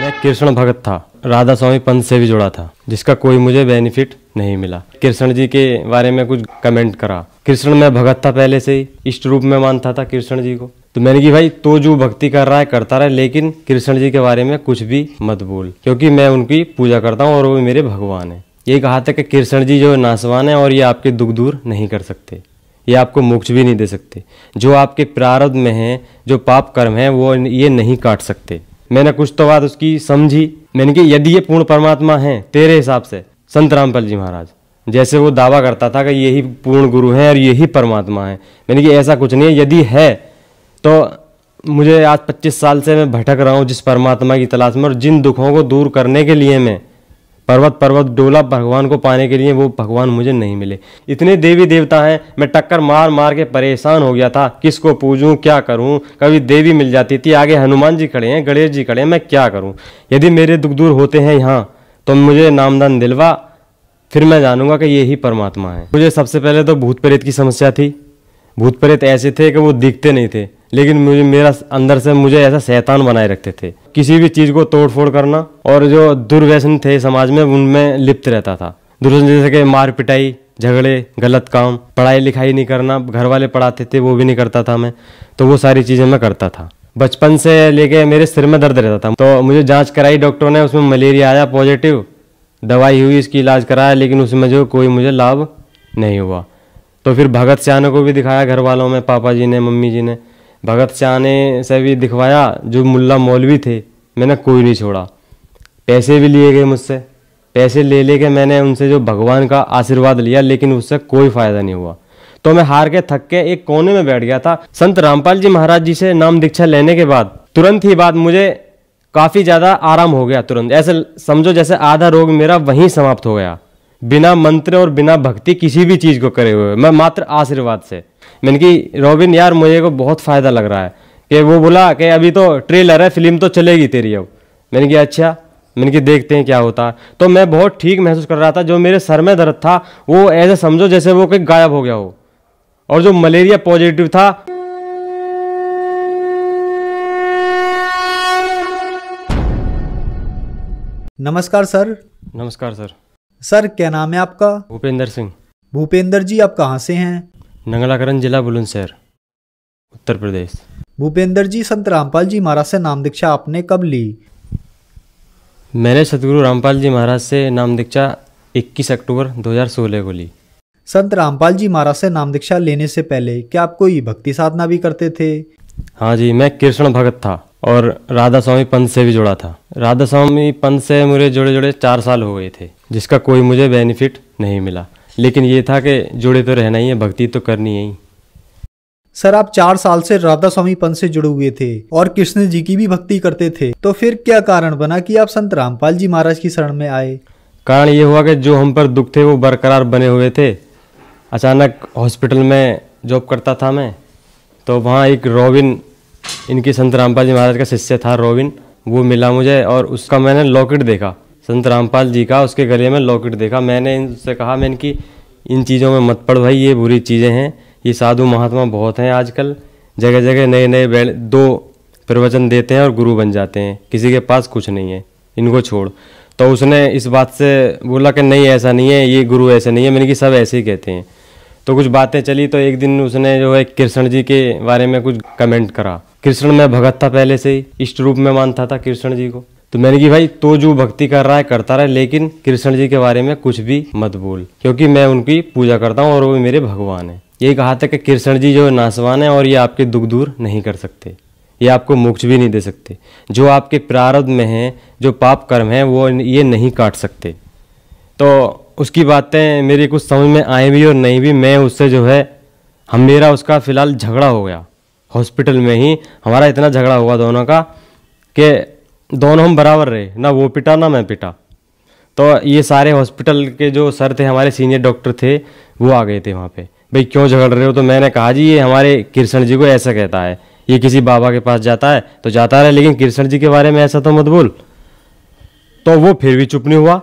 मैं कृष्ण भगत था, राधा स्वामी पंथ से भी जुड़ा था, जिसका कोई मुझे बेनिफिट नहीं मिला। कृष्ण जी के बारे में कुछ कमेंट करा। कृष्ण मैं भगत था पहले से ही, इष्ट रूप में मानता था कृष्ण जी को। तो मैंने कि भाई तो जो भक्ति कर रहा है करता रहे, लेकिन कृष्ण जी के बारे में कुछ भी मत बोल, क्योंकि मैं उनकी पूजा करता हूँ और वो मेरे भगवान है। ये कहा था कि कृष्ण जी जो नासवान है और ये आपके दुख दूर नहीं कर सकते, ये आपको मोक्ष भी नहीं दे सकते। जो आपके प्रारब्ध में है, जो पाप कर्म है, वो ये नहीं काट सकते। मैंने कुछ तो बात उसकी समझी। मैंने कि यदि ये पूर्ण परमात्मा है तेरे हिसाब से, संत रामपाल जी महाराज जैसे वो दावा करता था कि यही पूर्ण गुरु हैं और यही परमात्मा है, मैंने कि ऐसा कुछ नहीं है। यदि है तो मुझे आज 25 साल से मैं भटक रहा हूँ जिस परमात्मा की तलाश में, और जिन दुखों को दूर करने के लिए मैं पर्वत डोला भगवान को पाने के लिए, वो भगवान मुझे नहीं मिले। इतने देवी देवता हैं, मैं टक्कर मार मार के परेशान हो गया था, किसको पूजूं क्या करूं। कभी देवी मिल जाती थी, आगे हनुमान जी खड़े हैं, गणेश जी खड़े हैं, मैं क्या करूं। यदि मेरे दुख दूर होते हैं यहाँ तो मुझे नामदान दिलवा, फिर मैं जानूंगा कि यही परमात्मा है। मुझे सबसे पहले तो भूत प्रेत की समस्या थी। भूत प्रेत ऐसे थे कि वो दिखते नहीं थे, लेकिन मेरा अंदर से मुझे ऐसा शैतान बनाए रखते थे। किसी भी चीज़ को तोड़ फोड़ करना, और जो दुर्व्यसन थे समाज में उनमें लिप्त रहता था। दुर्व्यसन जैसे कि मार पिटाई, झगड़े, गलत काम, पढ़ाई लिखाई नहीं करना, घर वाले पढ़ाते थे वो भी नहीं करता था मैं, तो वो सारी चीज़ें मैं करता था। बचपन से लेके मेरे सिर में दर्द रहता था, तो मुझे जाँच कराई डॉक्टरों ने, उसमें मलेरिया आया पॉजिटिव। दवाई हुई, इसकी इलाज कराया, लेकिन उसमें जो कोई मुझे लाभ नहीं हुआ। तो फिर भगत सियाने को भी दिखाया, घर वालों में, पापा जी ने, मम्मी जी ने। भगत सियाने से भी दिखवाया, जो मुल्ला मौलवी थे, मैंने कोई नहीं छोड़ा। पैसे भी लिए गए मुझसे, पैसे ले लेके मैंने उनसे जो भगवान का आशीर्वाद लिया, लेकिन उससे कोई फायदा नहीं हुआ। तो मैं हार के थक के एक कोने में बैठ गया था। संत रामपाल जी महाराज जी से नाम दीक्षा लेने के बाद तुरंत ही बाद मुझे काफ़ी ज़्यादा आराम हो गया। तुरंत ऐसे समझो जैसे आधा रोग मेरा वहीं समाप्त हो गया, बिना मंत्र और बिना भक्ति किसी भी चीज़ को करे हुए, मैं मात्र आशीर्वाद से। मैंने कि रॉबिन यार मुझे को बहुत फ़ायदा लग रहा है, कि वो बोला कि अभी तो ट्रेलर है, फिल्म तो चलेगी तेरी अब। मैंने कहा अच्छा, मैंने कि देखते हैं क्या होता है। तो मैं बहुत ठीक महसूस कर रहा था। जो मेरे सर में दर्द था वो ऐसे समझो जैसे वो कहीं गायब हो गया हो, और जो मलेरिया पॉजिटिव था,
नमस्कार सर।
नमस्कार सर।
सर क्या नाम है आपका?
भूपेंद्र सिंह।
भूपेंद्र जी आप कहाँ से हैं?
नंगलाकरण जिला बुलंदशहर, उत्तर प्रदेश।
भूपेंद्र जी, संत रामपाल जी महाराज से नाम दीक्षा आपने कब ली?
मैंने सतगुरु रामपाल जी महाराज से नाम दीक्षा 21 अक्टूबर 2016 को ली।
संत रामपाल जी महाराज से नाम दीक्षा लेने से पहले क्या आप कोई भक्ति साधना भी करते थे?
हाँ जी, मैं कृष्ण भगत था और राधा स्वामी पंथ से भी जुड़ा था। राधा स्वामी पंथ से मुझे जुड़े 4 साल हो गए थे, जिसका कोई मुझे बेनिफिट नहीं मिला, लेकिन ये था कि जुड़े तो रहना ही है, भक्ति तो करनी है ही।
सर आप 4 साल से राधा स्वामी पंथ से जुड़े हुए थे और कृष्ण जी की भी भक्ति करते थे, तो फिर क्या कारण बना कि आप संत रामपाल जी महाराज की शरण में आए?
कारण ये हुआ कि जो हम पर दुख थे वो बरकरार बने हुए थे। अचानक हॉस्पिटल में जॉब करता था मैं, तो वहाँ एक रॉबिन, इनकी संत रामपाल जी महाराज का शिष्य था रॉबिन, वो मिला मुझे, और उसका मैंने लॉकेट देखा, संत रामपाल जी का, उसके गले में लॉकेट देखा। मैंने इनसे कहा, मैंने कि इन चीज़ों में मत पड़ भाई, ये बुरी चीज़ें हैं, ये साधु महात्मा बहुत हैं आजकल, जगह जगह नए नए 2 प्रवचन देते हैं और गुरु बन जाते हैं, किसी के पास कुछ नहीं है, इनको छोड़। तो उसने इस बात से बोला कि नहीं ऐसा नहीं है, ये गुरु ऐसे नहीं है। मैंने कि सब ऐसे ही कहते हैं। तो कुछ बातें चली, तो एक दिन उसने जो है कृष्ण जी के बारे में कुछ कमेंट करा। कृष्ण मैं भगत था पहले से ही, इष्ट रूप में मानता था कृष्ण जी को। तो मैंने कि भाई तो जो भक्ति कर रहा है करता रहे, लेकिन कृष्ण जी के बारे में कुछ भी मत बोल, क्योंकि मैं उनकी पूजा करता हूँ और वो मेरे भगवान है। यही कहा था कि कृष्ण जी जो नासवान है और ये आपके दुख दूर नहीं कर सकते, ये आपको मोक्ष भी नहीं दे सकते। जो आपके प्रारब्ध में है, जो पाप कर्म है, वो ये नहीं काट सकते। तो उसकी बातें मेरी कुछ समझ में आई भी और नहीं भी। मैं उससे जो है मेरा उसका फ़िलहाल झगड़ा हो गया हॉस्पिटल में ही। हमारा इतना झगड़ा हुआ दोनों का कि दोनों हम बराबर रहे, ना वो पिटा ना मैं पिटा। तो ये सारे हॉस्पिटल के जो सर थे, हमारे सीनियर डॉक्टर थे, वो आ गए थे वहाँ पे। भाई क्यों झगड़ रहे हो? तो मैंने कहा जी ये हमारे कृष्ण जी को ऐसा कहता है, ये किसी बाबा के पास जाता है तो जाता रहे, लेकिन कृष्ण जी के बारे में ऐसा तो मत बोल। तो वो फिर भी चुप नहीं हुआ,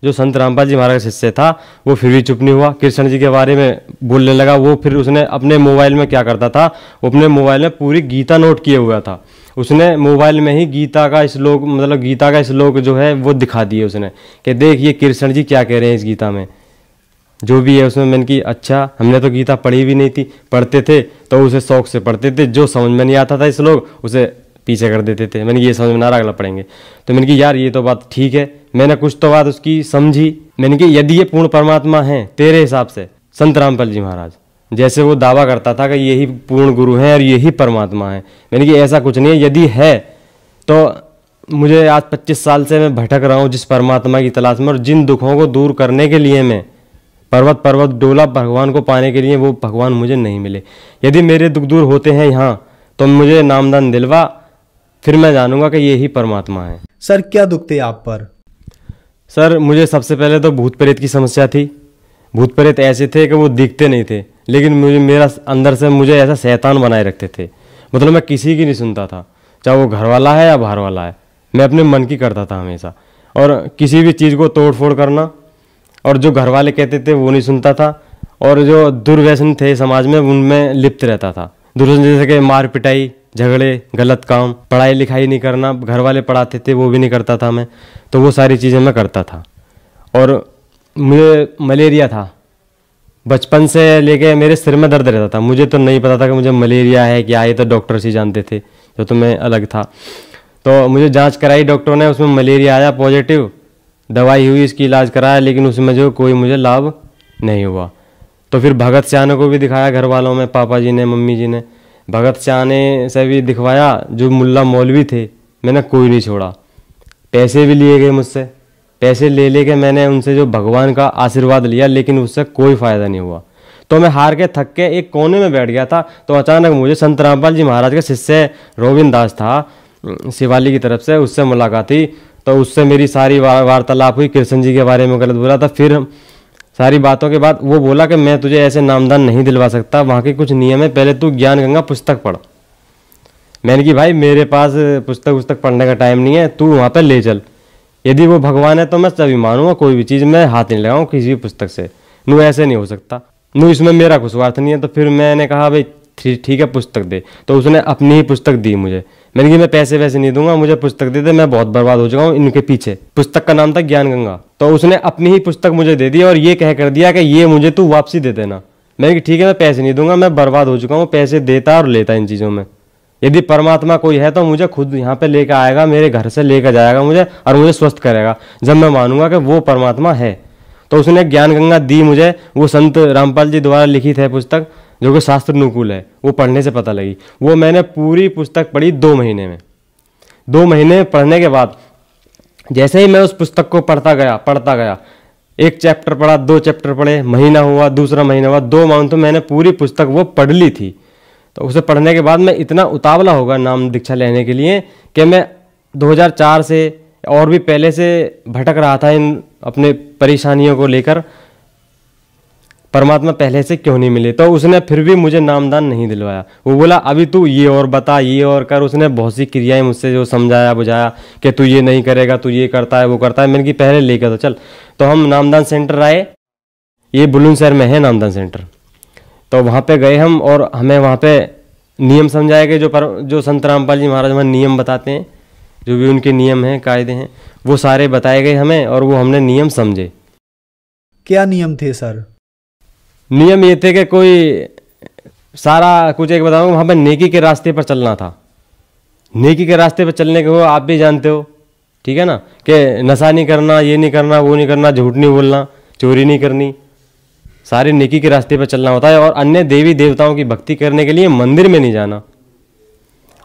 जो संत रामपाल जी महाराज का शिष्य था वो फिर भी चुप नहीं हुआ, कृष्ण जी के बारे में बोलने लगा। वो फिर उसने अपने मोबाइल में क्या करता था, वो अपने मोबाइल में पूरी गीता नोट किए हुआ था। उसने मोबाइल में ही गीता का श्लोक, मतलब गीता का श्लोक जो है वो दिखा दिए उसने कि देख ये कृष्ण जी क्या कह रहे हैं इस गीता में, जो भी है उसमें। मैंने की अच्छा, हमने तो गीता पढ़ी भी नहीं थी, पढ़ते थे तो उसे शौक से पढ़ते थे, जो समझ में नहीं आता था श्लोक उसे पीछे कर देते थे। मैंने ये समझ में ना रहा, अगला पढ़ेंगे। तो मैंने कि यार ये तो बात ठीक है, मैंने कुछ तो बात उसकी समझी। मैंने कि यदि ये पूर्ण परमात्मा है तेरे हिसाब से, संत रामपाल जी महाराज जैसे वो दावा करता था कि यही पूर्ण गुरु हैं और यही परमात्मा है, मैंने कि ऐसा कुछ नहीं है। यदि है तो मुझे आज 25 साल से मैं भटक रहा हूँ जिस परमात्मा की तलाश में, और जिन दुखों को दूर करने के लिए मैं पर्वत पर्वत डोला भगवान को पाने के लिए, वो भगवान मुझे नहीं मिले। यदि मेरे दुख दूर होते हैं यहाँ तो मुझे नामदान दिलवा, फिर मैं जानूंगा कि यही परमात्मा है।
सर क्या दुख थे आप पर?
सर मुझे सबसे पहले तो भूत प्रेत की समस्या थी। भूत प्रेत ऐसे थे कि वो दिखते नहीं थे, लेकिन मुझे मेरा अंदर से मुझे ऐसा शैतान बनाए रखते थे। मतलब मैं किसी की नहीं सुनता था, चाहे वो घर वाला है या बाहर वाला है, मैं अपने मन की करता था हमेशा। और किसी भी चीज़ को तोड़ फोड़ करना, और जो घर वाले कहते थे वो नहीं सुनता था, और जो दुर्व्यसन थे समाज में उनमें लिप्त रहता था। दुर्व्यसन जैसे कि मार पिटाई, झगड़े, गलत काम, पढ़ाई लिखाई नहीं करना, घर वाले पढ़ाते थे वो भी नहीं करता था मैं, तो वो सारी चीज़ें मैं करता था। और मुझे मलेरिया था, बचपन से लेके मेरे सिर में दर्द रहता था। मुझे तो नहीं पता था कि मुझे मलेरिया है क्या, ये तो डॉक्टर से जानते थे, जो तो मैं अलग था। तो मुझे जांच कराई डॉक्टरों ने, उसमें मलेरिया आया पॉजिटिव, दवाई हुई, इसकी इलाज कराया, लेकिन उसमें जो कोई मुझे लाभ नहीं हुआ। तो फिर भगत सियाने को भी दिखाया, घर वालों में, पापा जी ने, मम्मी जी ने। भगत सियाने से भी दिखवाया, जो मुल्ला मौलवी थे, मैंने कोई नहीं छोड़ा। पैसे भी लिए गए मुझसे, पैसे ले लेके मैंने उनसे जो भगवान का आशीर्वाद लिया, लेकिन उससे कोई फ़ायदा नहीं हुआ। तो मैं हार के थक के एक कोने में बैठ गया था। तो अचानक मुझे संत रामपाल जी महाराज के शिष्य रोबिन दास था शिवाली की तरफ से, उससे मुलाकात हुई। तो उससे मेरी सारी वार्तालाप हुई, कृष्ण जी के बारे में गलत बोला था। फिर सारी बातों के बाद वो बोला कि मैं तुझे ऐसे नामदान नहीं दिलवा सकता, वहाँ के कुछ नियम है, पहले तू ज्ञान गंगा पुस्तक पढ़। मैंने कि भाई मेरे पास पुस्तक पढ़ने का टाइम नहीं है, तू वहाँ पे ले चल। यदि वो भगवान है तो मैं तभी मानूंगा, कोई भी चीज़ मैं हाथ नहीं लगाऊँ किसी भी पुस्तक से। नू ऐसे नहीं हो सकता, नू इसमें मेरा कुछ स्वार्थ नहीं है। तो फिर मैंने कहा भाई ठीक है पुस्तक दे। तो उसने अपनी ही पुस्तक दी मुझे। मैंने कि मैं पैसे वैसे नहीं दूंगा, मुझे पुस्तक दे दे, मैं बहुत बर्बाद हो चुका हूँ इनके पीछे। पुस्तक का नाम था ज्ञान गंगा। तो उसने अपनी ही पुस्तक मुझे दे दी और ये कह कर दिया कि ये मुझे तू वापसी दे देना। मैंने कि ठीक है मैं पैसे नहीं दूंगा, मैं बर्बाद हो चुका हूँ, पैसे देता और लेता इन चीज़ों में। यदि परमात्मा कोई है तो मुझे खुद यहाँ पे लेकर आएगा, मेरे घर से लेकर जाएगा मुझे और मुझे स्वस्थ करेगा, जब मैं मानूंगा कि वो परमात्मा है। तो उसने ज्ञान गंगा दी मुझे, वो संत रामपाल जी द्वारा लिखित है पुस्तक, जो कि शास्त्र अनुकूल है, वो पढ़ने से पता लगी। वो मैंने पूरी पुस्तक पढ़ी 2 महीने में। 2 महीने पढ़ने के बाद जैसे ही मैं उस पुस्तक को पढ़ता गया, 1 चैप्टर पढ़ा, 2 चैप्टर पढ़े, महीना हुआ, दूसरा महीना हुआ, 2 मंथ तो मैंने पूरी पुस्तक वो पढ़ ली थी। तो उसे पढ़ने के बाद मैं इतना उतावला होगा नाम दीक्षा लेने के लिए कि मैं 2004 से और भी पहले से भटक रहा था इन अपने परेशानियों को लेकर, परमात्मा पहले से क्यों नहीं मिले। तो उसने फिर भी मुझे नामदान नहीं दिलवाया। वो बोला अभी तू ये और बता, ये और कर। उसने बहुत सी क्रियाएं मुझसे जो समझाया बुझाया कि तू ये नहीं करेगा, तू ये करता है वो करता है। मैंने कि पहले लेकर तो चल। तो हम नामदान सेंटर आए, ये बुलंदशहर में है नामदान सेंटर। तो वहाँ पे गए हम और हमें वहाँ पे नियम समझाए गए, जो संत रामपाल जी महाराज वहाँ नियम बताते हैं, जो भी उनके नियम हैं, कायदे हैं, वो सारे बताए गए हमें और वो हमने नियम समझे।
क्या नियम थे सर?
नियम ये थे कि कोई सारा कुछ एक बताऊंगा, वहाँ पर नेकी के रास्ते पर चलना था। नेकी के रास्ते पर चलने के वो आप भी जानते हो, ठीक है ना, कि नशा नहीं करना, ये नहीं करना, वो नहीं करना, झूठ नहीं बोलना, चोरी नहीं करनी, सारे नेकी के रास्ते पर चलना होता है। और अन्य देवी देवताओं की भक्ति करने के लिए मंदिर में नहीं जाना,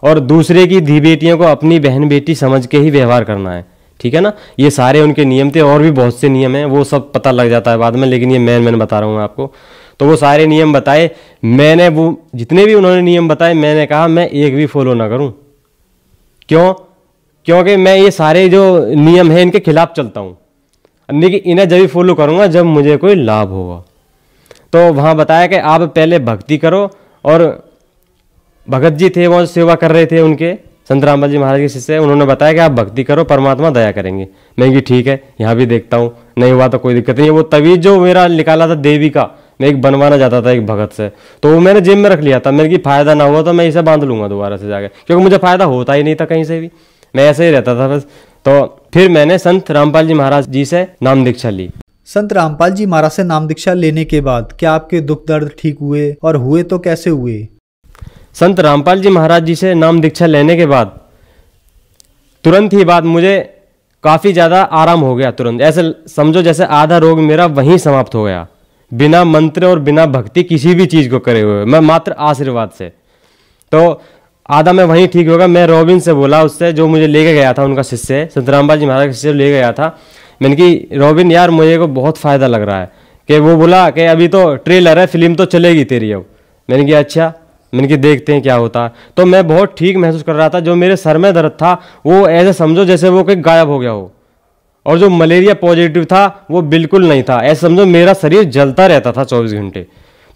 और दूसरे की धी बेटियों को अपनी बहन बेटी समझ के ही व्यवहार करना है, ठीक है ना। ये सारे उनके नियम थे, और भी बहुत से नियम हैं, वो सब पता लग जाता है बाद में, लेकिन ये मैंने बता रहा हूँ आपको। तो वो सारे नियम बताए मैंने, वो जितने भी उन्होंने नियम बताए, मैंने कहा मैं एक भी फॉलो ना करूँ। क्यों? क्योंकि मैं ये सारे जो नियम हैं इनके खिलाफ चलता हूँ। लेकिन इन्हें जब भी फॉलो करूँगा जब मुझे कोई लाभ होगा। तो वहाँ बताया कि आप पहले भक्ति करो, और भगत जी थे वो सेवा कर रहे थे उनके, संत रामपाल जी महाराज के शिष्य, उन्होंने बताया कि आप भक्ति करो, परमात्मा दया करेंगे। मैं कि ठीक है, यहाँ भी देखता हूँ, नहीं हुआ तो कोई दिक्कत नहीं है। वो तवीज जो मेरा निकाला था देवी का, मैं एक बनवाना चाहता था एक भगत से, तो वो मैंने जेब में रख लिया था। मेरे की फायदा ना हुआ तो मैं इसे बांध लूंगा दोबारा से जाके, क्योंकि मुझे फायदा होता ही नहीं था कहीं से भी, मैं ऐसे ही रहता था बस। तो फिर मैंने संत रामपाल जी महाराज जी से नाम दीक्षा ली।
संत रामपाल जी महाराज से नाम दीक्षा लेने के बाद क्या आपके दुख दर्द ठीक हुए, और हुए तो कैसे हुए?
संत रामपाल जी महाराज जी से नाम दीक्षा लेने के बाद तुरंत ही बाद मुझे काफ़ी ज़्यादा आराम हो गया। तुरंत ऐसे समझो जैसे आधा रोग मेरा वहीं समाप्त हो गया, बिना मंत्र और बिना भक्ति किसी भी चीज़ को करे हुए, मैं मात्र आशीर्वाद से। तो आधा मैं वहीं ठीक होगा। मैं रॉबिन से बोला, उससे जो मुझे लेके गया था, उनका शिष्य संत रामपाल जी महाराज के शिष्य ले गया था, मैंने कि रॉबिन यार मुझे को बहुत फ़ायदा लग रहा है। कि वो बोला कि अभी तो ट्रेलर है, फिल्म तो चलेगी तेरी अब। मैंने कहा अच्छा, मैंने कि देखते हैं क्या होता है। तो मैं बहुत ठीक महसूस कर रहा था। जो मेरे सर में दर्द था वो ऐसे समझो जैसे वो कहीं गायब हो गया हो, और जो मलेरिया पॉजिटिव था वो बिल्कुल नहीं था। ऐसे समझो मेरा शरीर जलता रहता था 24 घंटे।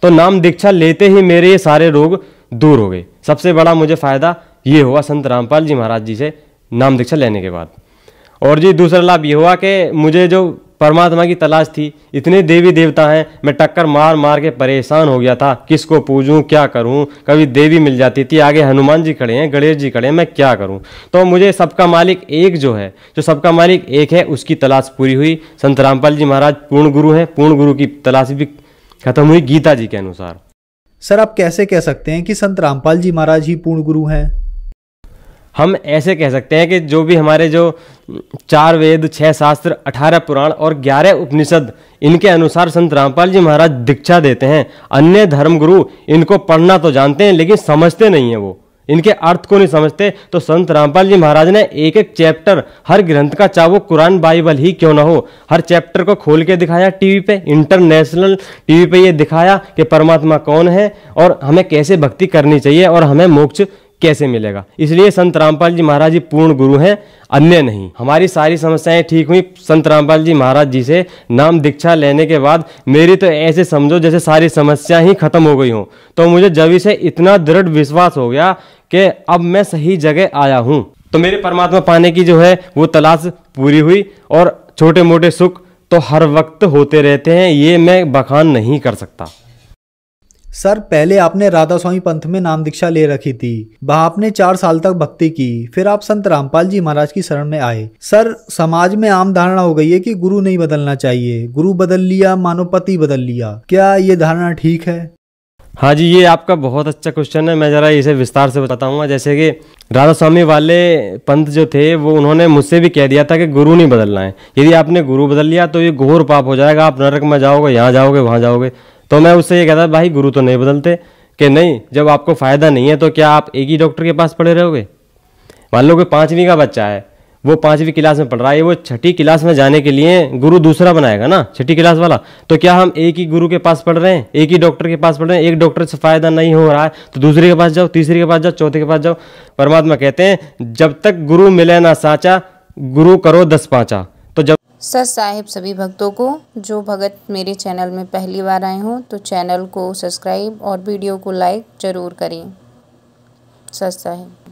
तो नाम दीक्षा लेते ही मेरे ये सारे रोग दूर हो गए। सबसे बड़ा मुझे फ़ायदा ये हुआ संत रामपाल जी महाराज जी से नाम दीक्षा लेने के बाद। और जी दूसरा लाभ ये हुआ कि मुझे जो परमात्मा की तलाश थी, इतने देवी देवता हैं, मैं टक्कर मार मार के परेशान हो गया था, किसको पूजूं क्या करूं। कभी देवी मिल जाती थी, आगे हनुमान जी खड़े हैं, गणेश जी खड़े हैं, मैं क्या करूं। तो मुझे सबका मालिक एक जो है, जो सबका मालिक एक है, उसकी तलाश पूरी हुई। संत रामपाल जी महाराज पूर्ण गुरु हैं, पूर्ण गुरु की तलाश भी खत्म हुई गीता जी के अनुसार।
सर आप कैसे कह सकते हैं कि संत रामपाल जी महाराज ही पूर्ण गुरु हैं?
हम ऐसे कह सकते हैं कि जो भी हमारे जो 4 वेद, 6 शास्त्र, 18 पुराण और 11 उपनिषद, इनके अनुसार संत रामपाल जी महाराज दीक्षा देते हैं। अन्य धर्म गुरु इनको पढ़ना तो जानते हैं लेकिन समझते नहीं है, वो इनके अर्थ को नहीं समझते। तो संत रामपाल जी महाराज ने एक एक चैप्टर हर ग्रंथ का, चाहे वो कुरान बाइबल ही क्यों ना हो, हर चैप्टर को खोल के दिखाया टीवी पे, इंटरनेशनल टीवी पे ये दिखाया कि परमात्मा कौन है और हमें कैसे भक्ति करनी चाहिए और हमें मोक्ष कैसे मिलेगा। इसलिए संत रामपाल जी महाराज जी पूर्ण गुरु हैं, अन्य नहीं। हमारी सारी समस्याएं ठीक हुई संत रामपाल जी महाराज जी से नाम दीक्षा लेने के बाद। मेरी तो ऐसे समझो जैसे सारी समस्या ही खत्म हो गई हो। तो मुझे जब से इतना दृढ़ विश्वास हो गया कि अब मैं सही जगह आया हूं। तो मेरे परमात्मा पाने की जो है वो तलाश पूरी हुई। और छोटे मोटे सुख तो हर वक्त होते रहते हैं, ये मैं बखान नहीं कर सकता।
सर पहले आपने राधा स्वामी पंथ में नाम दीक्षा ले रखी थी, वहां आपने 4 साल तक भक्ति की, फिर आप संत रामपाल जी महाराज की शरण में आए। सर समाज में आम धारणा हो गई है कि गुरु नहीं बदलना चाहिए, गुरु बदल लिया मानो पति बदल लिया, क्या ये धारणा ठीक है?
हाँ जी, ये आपका बहुत अच्छा क्वेश्चन है। मैं जरा इसे विस्तार से बताऊंगा। जैसे कि राधा स्वामी वाले पंथ जो थे वो उन्होंने मुझसे भी कह दिया था कि गुरु नहीं बदलना है, यदि आपने गुरु बदल लिया तो ये घोर पाप हो जाएगा, आप नरक में जाओगे, यहाँ जाओगे, वहाँ जाओगे। तो मैं उससे ये कहता भाई गुरु तो नहीं बदलते, कि नहीं जब आपको फ़ायदा नहीं है तो क्या आप एक ही डॉक्टर के पास पड़े रहोगे। मान लो कि 5वीं का बच्चा है, वो 5वीं क्लास में पढ़ रहा है, वो 6ठी क्लास में जाने के लिए गुरु दूसरा बनाएगा ना, 6ठी क्लास वाला। तो क्या हम एक ही गुरु के पास पढ़ रहे हैं, एक ही डॉक्टर के पास पढ़ रहे हैं? एक डॉक्टर से फ़ायदा नहीं हो रहा है तो दूसरे के पास जाओ, तीसरे के पास जाओ, चौथे के पास जाओ। परमात्मा कहते हैं जब तक गुरु मिले ना साचा, गुरु करो 10 पाँचा। तो जब
सत साहिब सभी भक्तों को, जो भगत मेरे चैनल में पहली बार आए हों तो चैनल को सब्सक्राइब और वीडियो को लाइक ज़रूर करें। सत साहिब।